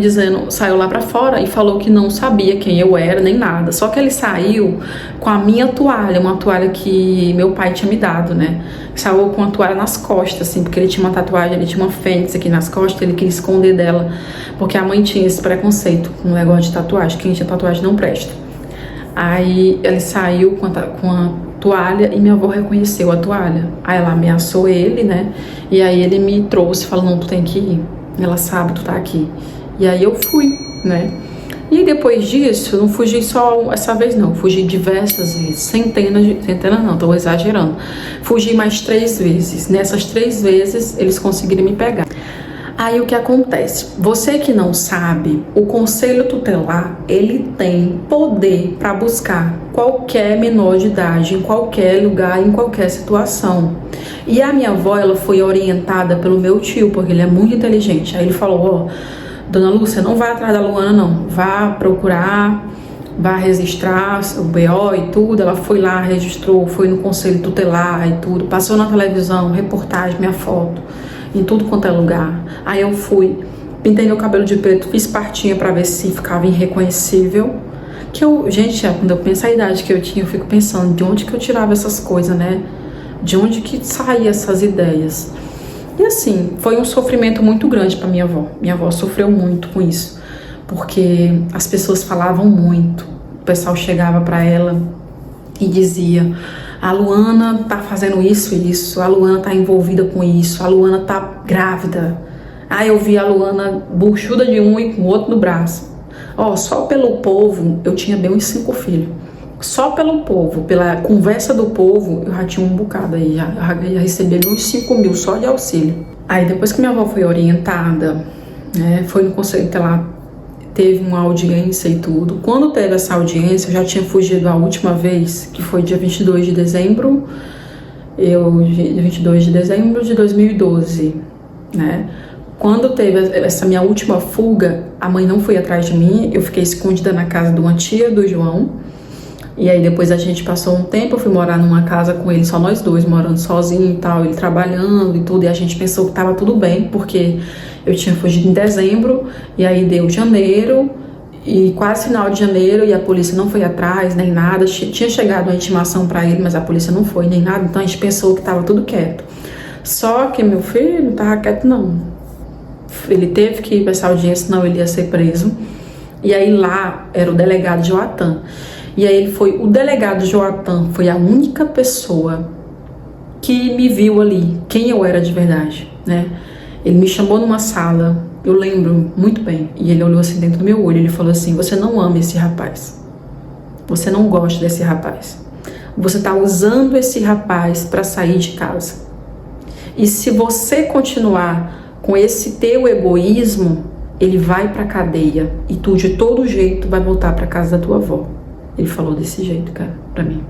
lá pra fora e falou que não sabia quem eu era nem nada. Só que ele saiu com a minha toalha, uma toalha que meu pai tinha me dado, né? Saiu com a toalha nas costas, assim, porque ele tinha uma tatuagem, ele tinha uma fênix aqui nas costas, ele queria esconder dela, porque a mãe tinha esse preconceito com o negócio de tatuagem, quem tinha tatuagem não presta. Aí ele saiu com a toalha e minha avó reconheceu a toalha. Aí ela ameaçou ele, né? E aí ele me trouxe, falou, não, tu tem que ir. Ela sabe, tu tá aqui. E aí eu fui, né? E depois disso, eu não fugi só essa vez, não. Fugi diversas vezes. Centenas não, tô exagerando. Fugi mais 3 vezes. Nessas 3 vezes, eles conseguiram me pegar. Aí o que acontece? Você que não sabe, o Conselho Tutelar, ele tem poder para buscar qualquer menor de idade, em qualquer lugar, em qualquer situação. E a minha avó, ela foi orientada pelo meu tio, porque ele é muito inteligente. Aí ele falou, Dona Lúcia, não vai atrás da Luana não, vá procurar, vá registrar o BO e tudo. Ela foi lá, registrou, foi no Conselho Tutelar e tudo, passou na televisão, reportagem, minha foto, em tudo quanto é lugar. Aí eu fui, pintei meu cabelo de preto, fiz partinha pra ver se ficava irreconhecível. Gente, quando eu penso a idade que eu tinha, eu fico pensando de onde que eu tirava essas coisas, né? De onde que saíam essas ideias. E assim, foi um sofrimento muito grande para minha avó. Minha avó sofreu muito com isso, porque as pessoas falavam muito. O pessoal chegava para ela e dizia: a Luana tá fazendo isso e isso, a Luana tá envolvida com isso, a Luana tá grávida. Ah, eu vi a Luana buchuda de um e com o outro no braço. Ó, só pelo povo, eu tinha bem uns 5 filhos. Só pelo povo, pela conversa do povo, eu já tinha um bocado aí, já recebi uns 5 mil só de auxílio. Aí depois que minha avó foi orientada, né, foi no conselho que ela teve uma audiência e tudo. Quando teve essa audiência, eu já tinha fugido a última vez, que foi dia 22 de dezembro, dia 22 de dezembro de 2012, né? Quando teve essa minha última fuga, a mãe não foi atrás de mim, eu fiquei escondida na casa de uma tia do João. E aí depois a gente passou um tempo, eu fui morar numa casa com ele, só nós dois, morando sozinho e tal, ele trabalhando e tudo, e a gente pensou que tava tudo bem, porque eu tinha fugido em dezembro, e aí deu janeiro, e quase final de janeiro, e a polícia não foi atrás, nem nada, tinha chegado uma intimação para ele, mas a polícia não foi, nem nada, então a gente pensou que tava tudo quieto. Só que meu filho não tava quieto não, ele teve que ir para essa audiência, senão ele ia ser preso, e aí lá era o delegado Joatan. E aí o delegado Joatan foi a única pessoa que me viu ali, quem eu era de verdade, né? Ele me chamou numa sala, eu lembro muito bem, e ele olhou assim dentro do meu olho, ele falou assim: você não ama esse rapaz, você não gosta desse rapaz, você tá usando esse rapaz para sair de casa. E se você continuar com esse teu egoísmo, ele vai pra cadeia, e tu de todo jeito vai voltar pra casa da tua avó. Ele falou desse jeito, cara, pra mim.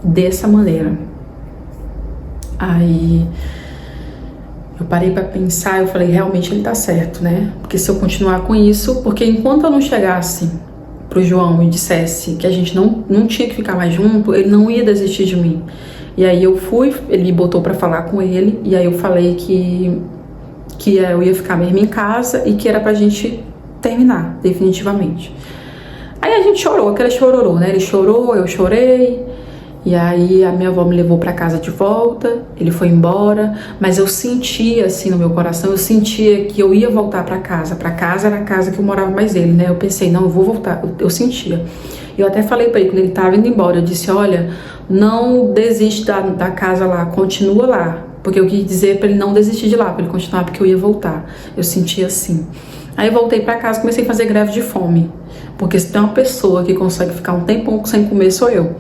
Dessa maneira. Aí eu parei pra pensar, eu falei, realmente ele tá certo, né? Porque se eu continuar com isso, porque enquanto eu não chegasse pro João e dissesse que a gente não tinha que ficar mais junto, ele não ia desistir de mim. E aí eu fui, ele me botou pra falar com ele, e aí eu falei que eu ia ficar mesmo em casa e que era pra gente terminar, definitivamente. Aí a gente chorou, aquele chororô, né? Ele chorou, eu chorei. E aí a minha avó me levou pra casa de volta, ele foi embora. Mas eu sentia, assim, no meu coração, eu sentia que eu ia voltar pra casa. Pra casa era a casa que eu morava mais ele, né? Eu pensei, não, eu vou voltar. Eu sentia. Eu até falei pra ele, quando ele tava indo embora, eu disse, olha, não desiste da casa lá, continua lá. Porque eu quis dizer pra ele não desistir de lá, pra ele continuar, porque eu ia voltar. Eu sentia assim. Aí eu voltei pra casa, comecei a fazer greve de fome. Porque se tem uma pessoa que consegue ficar um tempão sem comer, sou eu.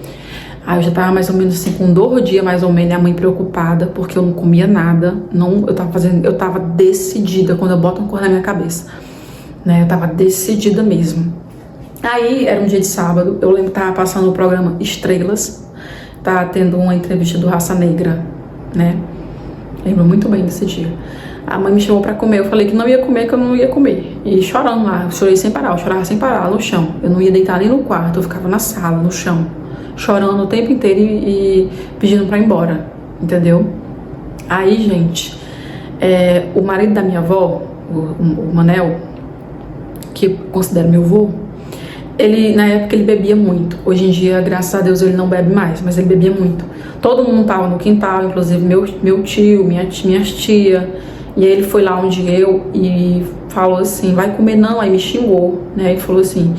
Aí eu já tava mais ou menos assim, com 2 dias mais ou menos, a mãe preocupada, porque eu não comia nada. Eu tava decidida, quando eu boto uma coisa na minha cabeça, né? Eu tava decidida mesmo. Aí era um dia de sábado, eu lembro que tava passando o programa Estrelas, tava tendo uma entrevista do Raça Negra, né? Lembro muito bem desse dia. A mãe me chamou pra comer, eu falei que não ia comer, que eu não ia comer. E chorando lá, eu chorei sem parar, eu chorava sem parar no chão. Eu não ia deitar nem no quarto, eu ficava na sala, no chão, chorando o tempo inteiro e pedindo pra ir embora, entendeu? Aí, gente, o marido da minha avó, o Manel, que eu considero meu avô, ele, na época, ele bebia muito. Hoje em dia, graças a Deus, ele não bebe mais, mas ele bebia muito. Todo mundo tava no quintal, inclusive meu tio, minhas tia. E aí ele foi lá onde eu e falou assim, vai comer não? Aí me xingou, né? E falou assim,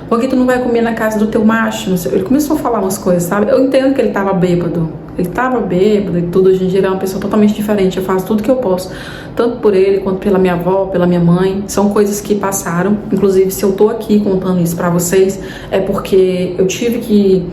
por que tu não vai comer na casa do teu macho? Não sei. Ele começou a falar umas coisas, sabe? Eu entendo que ele tava bêbado. Ele tava bêbado e tudo. Hoje em dia ele é uma pessoa totalmente diferente. Eu faço tudo que eu posso, tanto por ele quanto pela minha avó, pela minha mãe. São coisas que passaram. Inclusive, se eu tô aqui contando isso pra vocês, é porque eu tive que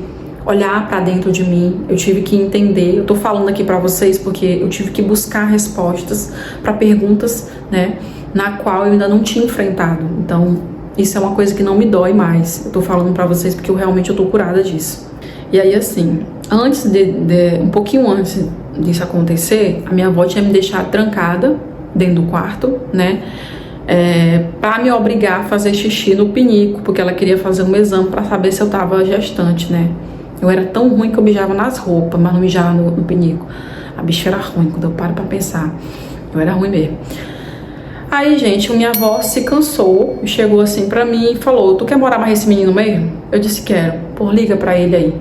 olhar pra dentro de mim, eu tive que entender. Eu tô falando aqui pra vocês porque eu tive que buscar respostas pra perguntas, né, na qual eu ainda não tinha enfrentado. Então, isso é uma coisa que não me dói mais. Eu tô falando pra vocês porque eu tô curada disso. E aí, assim, um pouquinho antes disso acontecer, a minha avó tinha me deixado trancada dentro do quarto, né, pra me obrigar a fazer xixi no pinico, porque ela queria fazer um exame pra saber se eu tava gestante, né. Eu era tão ruim que eu mijava nas roupas, mas não mijava no pinico. A bicha era ruim, quando eu paro pra pensar. Eu era ruim mesmo. Aí, gente, minha avó se cansou, chegou assim pra mim e falou, tu quer morar mais esse menino mesmo? Eu disse, quero. Pô, liga pra ele aí.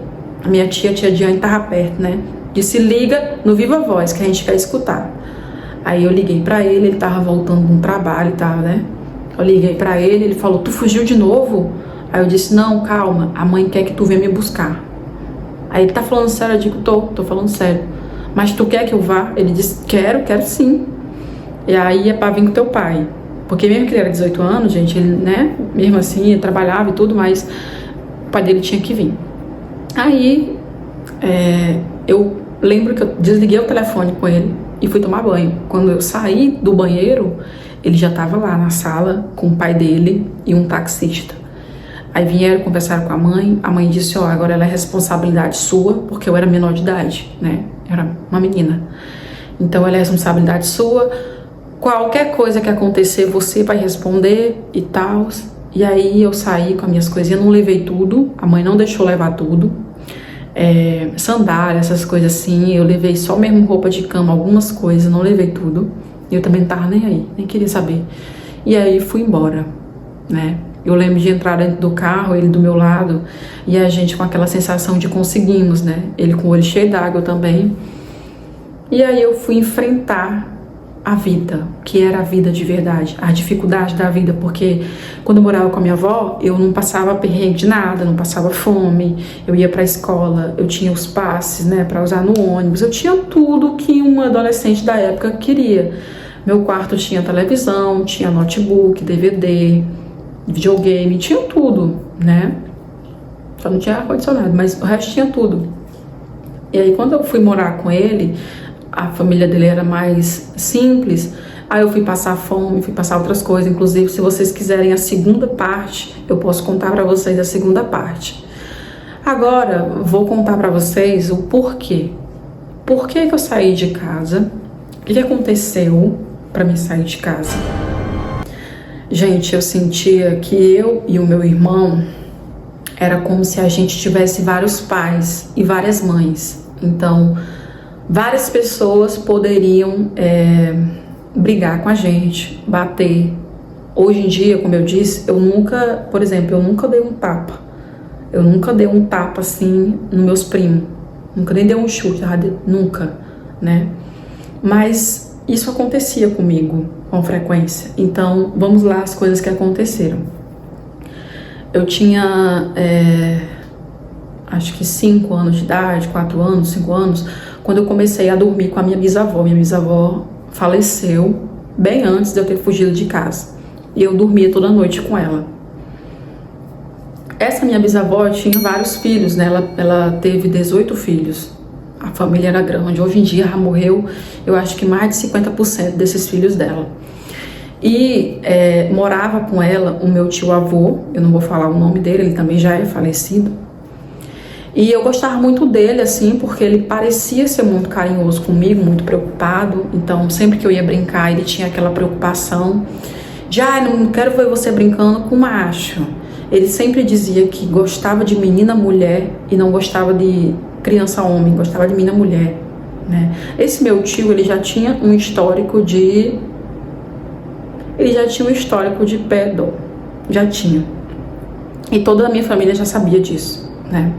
A minha tia Diane tava perto, né? Disse, liga no Viva Voz, que a gente quer escutar. Aí eu liguei pra ele tava voltando de um trabalho e tal, né? Eu liguei pra ele falou, tu fugiu de novo? Aí eu disse, não, calma, a mãe quer que tu venha me buscar. Aí ele tá falando sério? Eu digo, tô falando sério. Mas tu quer que eu vá? Ele disse, quero sim. E aí é pra vir com teu pai. Porque mesmo que ele era 18 anos, gente, ele, né, mesmo assim, ele trabalhava e tudo, mas o pai dele tinha que vir. Aí, eu lembro que eu desliguei o telefone com ele e fui tomar banho. Quando eu saí do banheiro, ele já tava lá na sala com o pai dele e um taxista. Aí vieram conversar com a mãe disse, agora ela é responsabilidade sua, porque eu era menor de idade, né, era uma menina. Então ela é responsabilidade sua, qualquer coisa que acontecer você vai responder e tal. E aí eu saí com as minhas coisinhas, não levei tudo, a mãe não deixou levar tudo, sandália, essas coisas assim, eu levei só mesmo roupa de cama, algumas coisas, não levei tudo. E eu também não tava nem aí, nem queria saber. E aí fui embora, né. Eu lembro de entrar dentro do carro, ele do meu lado, e a gente com aquela sensação de conseguimos, né? Ele com o olho cheio d'água também. E aí eu fui enfrentar a vida, que era a vida de verdade, a dificuldade da vida, porque quando eu morava com a minha avó, eu não passava perrengue de nada, não passava fome, eu ia pra escola, eu tinha os passes, né, pra usar no ônibus, eu tinha tudo que um adolescente da época queria. Meu quarto tinha televisão, tinha notebook, DVD, videogame, tinha tudo, né? Só não tinha ar-condicionado, mas o resto tinha tudo. E aí quando eu fui morar com ele, a família dele era mais simples, aí eu fui passar fome, fui passar outras coisas, inclusive se vocês quiserem a segunda parte, eu posso contar pra vocês a segunda parte. Agora, vou contar pra vocês o porquê. Por que que eu saí de casa? O que aconteceu pra mim sair de casa? Gente, eu sentia que eu e o meu irmão era como se a gente tivesse vários pais e várias mães. Então, várias pessoas poderiam brigar com a gente, bater. Hoje em dia, como eu disse, eu nunca, por exemplo, eu nunca dei um tapa. Eu nunca dei um tapa assim nos meus primos. Nunca nem dei um chute, nunca, né? Mas isso acontecia comigo com frequência. Então, vamos lá as coisas que aconteceram. Eu tinha, acho que 5 anos de idade, 4 anos, 5 anos, quando eu comecei a dormir com a minha bisavó. Minha bisavó faleceu bem antes de eu ter fugido de casa. E eu dormia toda noite com ela. Essa minha bisavó tinha vários filhos, né? Ela teve 18 filhos. A família era grande. Hoje em dia já morreu, eu acho que mais de 50% desses filhos dela. E morava com ela o meu tio avô, eu não vou falar o nome dele, ele também já é falecido. E eu gostava muito dele, assim, porque ele parecia ser muito carinhoso comigo, muito preocupado. Então, sempre que eu ia brincar, ele tinha aquela preocupação de, não quero ver você brincando com macho. Ele sempre dizia que gostava de menina mulher e não gostava de criança homem, gostava de menina mulher, né? Esse meu tio, ele já tinha um histórico de pedó, já tinha. E toda a minha família já sabia disso, né?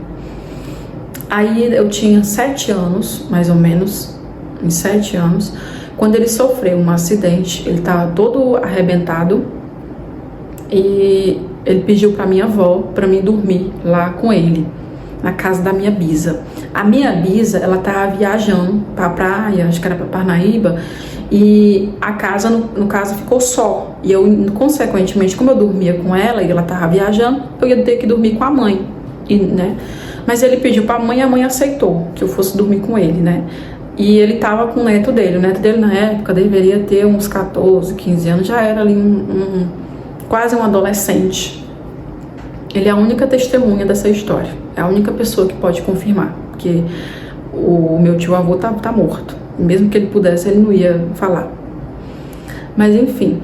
Aí eu tinha 7 anos, mais ou menos, em 7 anos, quando ele sofreu um acidente. Ele estava todo arrebentado e ele pediu para minha avó para mim dormir lá com ele, na casa da minha bisa. A minha bisa, ela tava viajando pra praia, acho que era pra Parnaíba, e a casa, no caso, ficou só. E eu, consequentemente, como eu dormia com ela e ela tava viajando, eu ia ter que dormir com a mãe, né? Mas ele pediu pra mãe e a mãe aceitou que eu fosse dormir com ele, né? E ele tava com o neto dele na época deveria ter uns 14, 15 anos, já era ali quase um adolescente. Ele é a única testemunha dessa história, é a única pessoa que pode confirmar, porque o meu tio avô tá morto. Mesmo que ele pudesse, ele não ia falar. Mas enfim,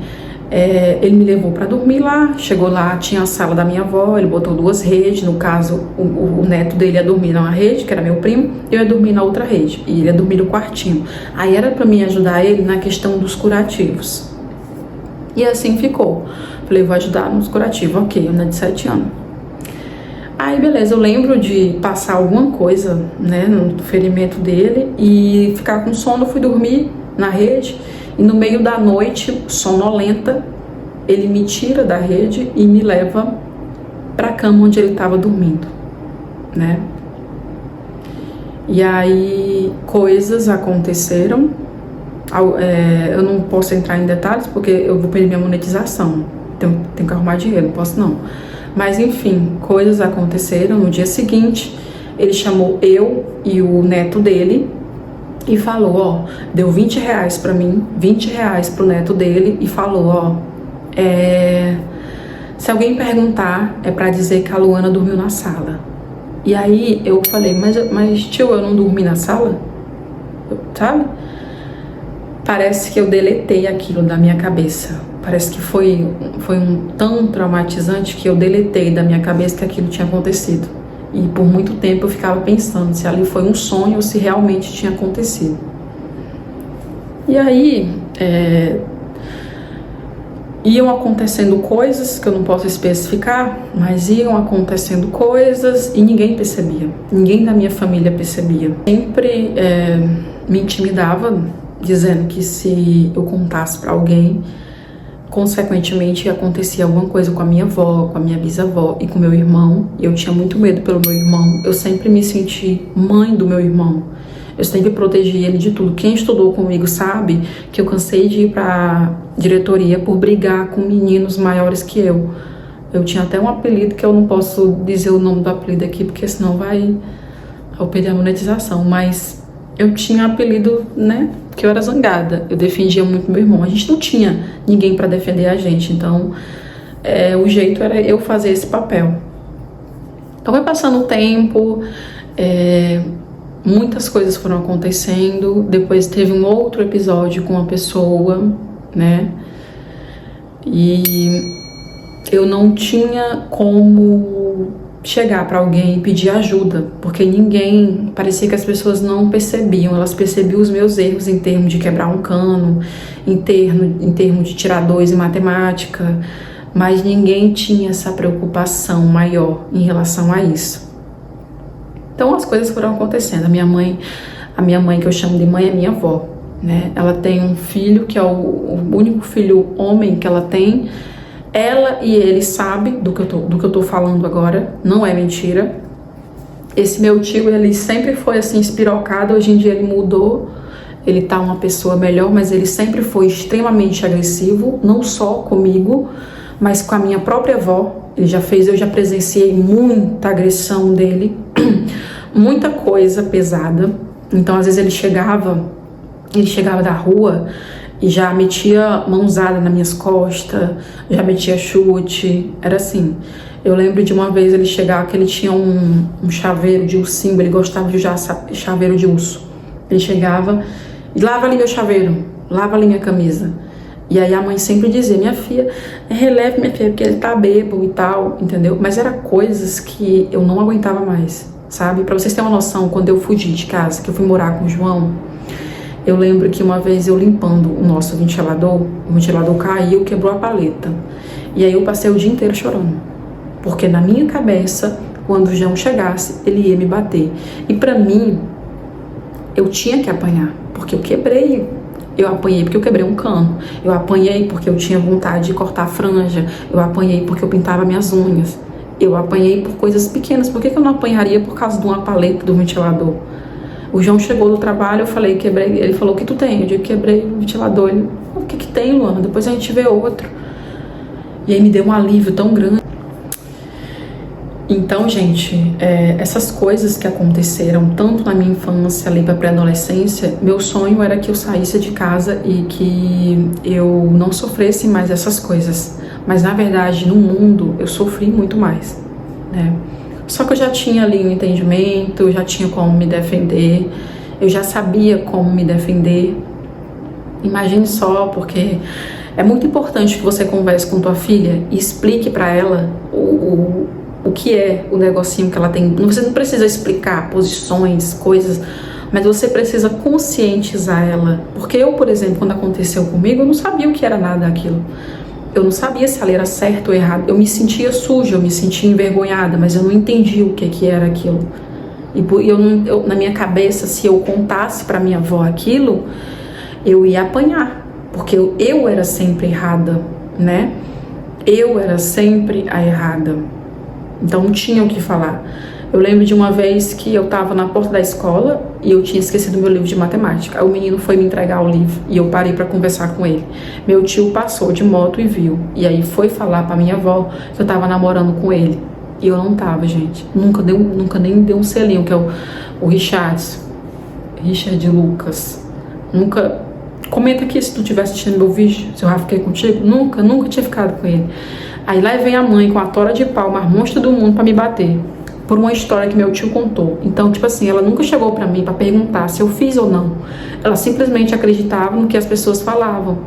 ele me levou para dormir lá. Chegou lá, tinha a sala da minha avó, ele botou 2 redes. No caso, o neto dele ia dormir numa rede, que era meu primo, eu ia dormir na outra rede, e ele ia dormir no quartinho. Aí era para mim ajudar ele na questão dos curativos. E assim ficou. Falei, vou ajudar nos curativos. Ok, eu de 7 anos. Aí beleza, eu lembro de passar alguma coisa, né, no ferimento dele e ficar com sono. Eu fui dormir na rede e no meio da noite, sonolenta, ele me tira da rede e me leva para a cama onde ele estava dormindo, né? E aí coisas aconteceram. Eu não posso entrar em detalhes porque eu vou perder minha monetização. Tenho que arrumar dinheiro, não posso não. Mas enfim, coisas aconteceram. No dia seguinte, ele chamou eu e o neto dele e falou, ó, deu 20 reais pra mim, 20 reais pro neto dele e falou, ó, se alguém perguntar, é pra dizer que a Luana dormiu na sala. E aí eu falei, mas tio, eu não dormi na sala? Sabe? Parece que eu deletei aquilo da minha cabeça. Parece que foi tão traumatizante que eu deletei da minha cabeça que aquilo tinha acontecido. E por muito tempo eu ficava pensando se ali foi um sonho ou se realmente tinha acontecido. E aí, iam acontecendo coisas que eu não posso especificar, mas iam acontecendo coisas e ninguém percebia. Ninguém da minha família percebia. Sempre me intimidava, dizendo que se eu contasse para alguém, consequentemente acontecia alguma coisa com a minha avó, com a minha bisavó e com meu irmão. Eu tinha muito medo pelo meu irmão. Eu sempre me senti mãe do meu irmão. Eu sempre protegi ele de tudo. Quem estudou comigo sabe que eu cansei de ir pra diretoria por brigar com meninos maiores que eu. Eu tinha até um apelido que eu não posso dizer o nome do apelido aqui, porque senão eu perder a monetização. Mas eu tinha apelido, né, que eu era zangada. Eu defendia muito meu irmão. A gente não tinha ninguém pra defender a gente. Então, o jeito era eu fazer esse papel. Então, vai passando o tempo... muitas coisas foram acontecendo. Depois teve um outro episódio com uma pessoa, né? E eu não tinha como chegar para alguém e pedir ajuda, porque parecia que as pessoas não percebiam. Elas percebiam os meus erros em termos de quebrar um cano, em termos de tirar 2 em matemática, mas ninguém tinha essa preocupação maior em relação a isso. Então as coisas foram acontecendo. A minha mãe, que eu chamo de mãe, é minha avó, né? Ela tem um filho que é o único filho homem que ela tem. Ela e ele sabem do que eu tô falando agora, não é mentira. Esse meu tio, ele sempre foi assim espirocado. Hoje em dia ele mudou, ele tá uma pessoa melhor, mas ele sempre foi extremamente agressivo, não só comigo, mas com a minha própria avó. Eu já presenciei muita agressão dele, muita coisa pesada. Então, às vezes ele chegava da rua e já metia mãozada nas minhas costas, já metia chute, era assim. Eu lembro de uma vez ele chegar, que ele tinha um chaveiro de ursinho, ele gostava de usar chaveiro de urso. Ele chegava e lava ali meu chaveiro, lava ali minha camisa. E aí a mãe sempre dizia, minha filha, releve minha filha, porque ele tá bêbado e tal, entendeu? Mas era coisas que eu não aguentava mais, sabe? Pra vocês terem uma noção, quando eu fugi de casa, que eu fui morar com o João, eu lembro que uma vez eu limpando o nosso ventilador, o ventilador caiu, quebrou a paleta. E aí eu passei o dia inteiro chorando. Porque na minha cabeça, quando o João chegasse, ele ia me bater. E pra mim, eu tinha que apanhar, porque eu quebrei. Eu apanhei porque eu quebrei um cano. Eu apanhei porque eu tinha vontade de cortar a franja. Eu apanhei porque eu pintava minhas unhas. Eu apanhei por coisas pequenas. Por que eu não apanharia por causa de uma paleta do ventilador? O João chegou do trabalho, eu falei, quebrei. Ele falou, o que tu tem? Eu digo, quebrei o ventilador. Ele, o que tem, Luana? Depois a gente vê outro. E aí me deu um alívio tão grande. Então, gente, essas coisas que aconteceram tanto na minha infância, ali pra pré-adolescência, meu sonho era que eu saísse de casa e que eu não sofresse mais essas coisas. Mas, na verdade, no mundo, eu sofri muito mais, né? Só que eu já tinha ali um entendimento, eu já tinha como me defender, eu já sabia como me defender. Imagine só, porque é muito importante que você converse com tua filha e explique pra ela o que é o negocinho que ela tem. Você não precisa explicar posições, coisas, mas você precisa conscientizar ela. Porque eu, por exemplo, quando aconteceu comigo, eu não sabia o que era nada daquilo. Eu não sabia se ela era certa ou errada. Eu me sentia suja, eu me sentia envergonhada, mas eu não entendia o que era aquilo. E na minha cabeça, se eu contasse para minha avó aquilo, eu ia apanhar, porque eu era sempre errada, né? Eu era sempre a errada. Então não tinha o que falar. Eu lembro de uma vez que eu tava na porta da escola e eu tinha esquecido meu livro de matemática. Aí o menino foi me entregar o livro e eu parei para conversar com ele. Meu tio passou de moto e viu. E aí foi falar pra minha avó que eu tava namorando com ele. E eu não tava, gente. Nunca nem deu um selinho, que é o Richard Lucas. Nunca... Comenta aqui se tu estiver assistindo meu vídeo, se eu já fiquei contigo. Nunca tinha ficado com ele. Aí lá vem a mãe com a tora de pau, mais monstro do mundo, pra me bater. Por uma história que meu tio contou. Então, tipo assim, ela nunca chegou pra mim pra perguntar se eu fiz ou não. Ela simplesmente acreditava no que as pessoas falavam.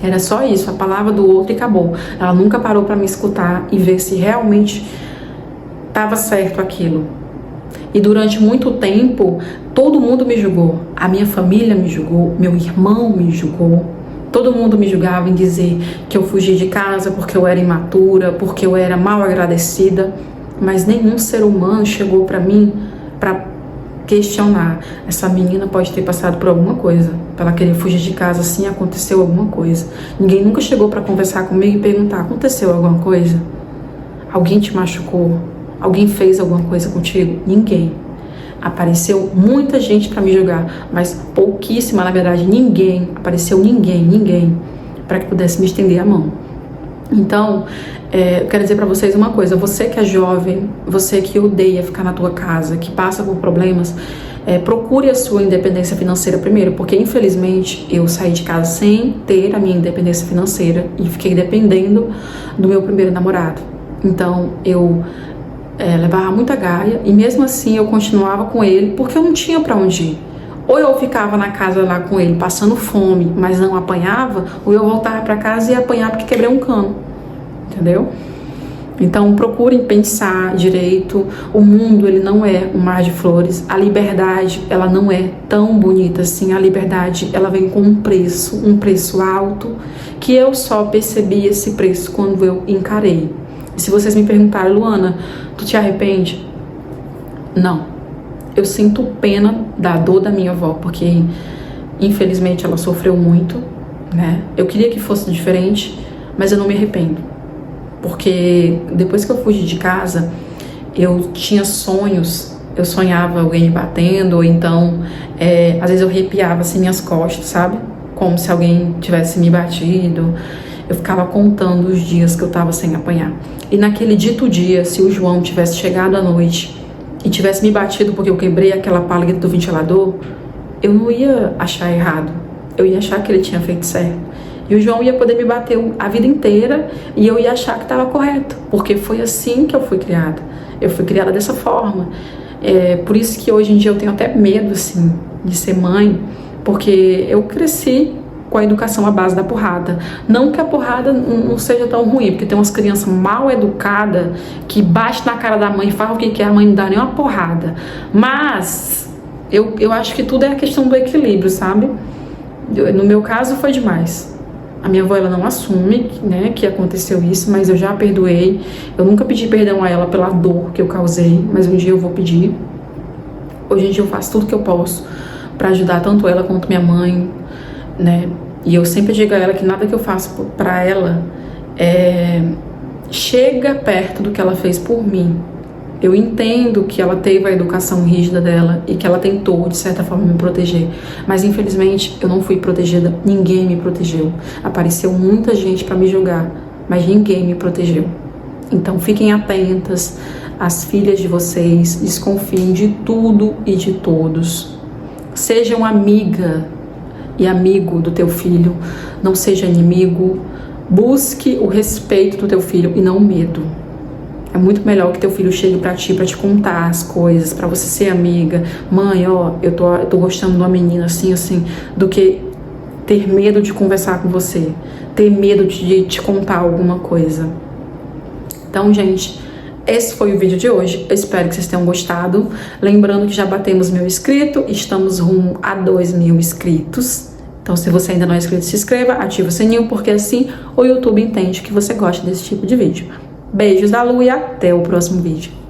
Era só isso, a palavra do outro e acabou. Ela nunca parou pra me escutar e ver se realmente estava certo aquilo. E durante muito tempo, todo mundo me julgou. A minha família me julgou, meu irmão me julgou. Todo mundo me julgava em dizer que eu fugi de casa porque eu era imatura, porque eu era mal agradecida. Mas nenhum ser humano chegou para mim para questionar. Essa menina pode ter passado por alguma coisa, para ela querer fugir de casa assim, aconteceu alguma coisa. Ninguém nunca chegou para conversar comigo e perguntar: aconteceu alguma coisa? Alguém te machucou? Alguém fez alguma coisa contigo? Ninguém. Apareceu muita gente para me julgar, mas pouquíssima, na verdade, ninguém. Apareceu ninguém para que pudesse me estender a mão. Então, eu quero dizer para vocês uma coisa: você que é jovem, você que odeia ficar na tua casa, que passa por problemas, procure a sua independência financeira primeiro, porque infelizmente eu saí de casa sem ter a minha independência financeira e fiquei dependendo do meu primeiro namorado. Então, eu levava muita gaia e mesmo assim eu continuava com ele porque eu não tinha para onde ir. Ou eu ficava na casa lá com ele passando fome, mas não apanhava, ou eu voltava para casa e ia apanhar porque quebrei um cano, entendeu? Então procurem pensar direito. O mundo, ele não é um mar de flores. A liberdade, ela não é tão bonita assim. A liberdade, ela vem com um preço alto, que eu só percebi esse preço quando eu encarei. E se vocês me perguntarem: Luana, tu te arrepende? Não. Eu sinto pena da dor da minha avó, porque infelizmente ela sofreu muito, né? Eu queria que fosse diferente, mas eu não me arrependo. Porque depois que eu fugi de casa, eu tinha sonhos, eu sonhava alguém me batendo, ou então, às vezes eu arrepiava assim minhas costas, sabe? Como se alguém tivesse me batido. Eu ficava contando os dias que eu tava sem apanhar. E naquele dito dia, se o João tivesse chegado à noite e tivesse me batido porque eu quebrei aquela palha do ventilador, eu não ia achar errado. Eu ia achar que ele tinha feito certo. E o João ia poder me bater a vida inteira e eu ia achar que estava correto. Porque foi assim que eu fui criada. Eu fui criada dessa forma. Por isso que hoje em dia eu tenho até medo, assim, de ser mãe. Porque eu cresci com a educação à base da porrada. Não que a porrada não seja tão ruim, porque tem umas crianças mal educadas que bate na cara da mãe e fala o que quer, a mãe não dá nem uma porrada. Mas eu acho que tudo é a questão do equilíbrio, sabe? No meu caso foi demais. A minha avó, ela não assume, né, que aconteceu isso, mas eu já a perdoei. Eu nunca pedi perdão a ela pela dor que eu causei, mas um dia eu vou pedir. Hoje em dia eu faço tudo que eu posso para ajudar tanto ela quanto minha mãe, né? E eu sempre digo a ela que nada que eu faço para ela chega perto do que ela fez por mim. Eu entendo que ela teve a educação rígida dela e que ela tentou, de certa forma, me proteger. Mas, infelizmente, eu não fui protegida. Ninguém me protegeu. Apareceu muita gente para me julgar, mas ninguém me protegeu. Então, fiquem atentas às filhas de vocês. Desconfiem de tudo e de todos. Sejam amiga e amigo do teu filho. Não seja inimigo. Busque o respeito do teu filho e não o medo. É muito melhor que teu filho chegue pra ti, pra te contar as coisas, pra você ser amiga. Mãe, ó, eu tô gostando de uma menina assim, assim, do que ter medo de conversar com você, ter medo de te contar alguma coisa. Então, gente, esse foi o vídeo de hoje. Eu espero que vocês tenham gostado. Lembrando que já batemos 1000 inscritos, estamos rumo a 2000 inscritos. Então, se você ainda não é inscrito, se inscreva, ativa o sininho, porque assim o YouTube entende que você gosta desse tipo de vídeo. Beijos da Lu e até o próximo vídeo.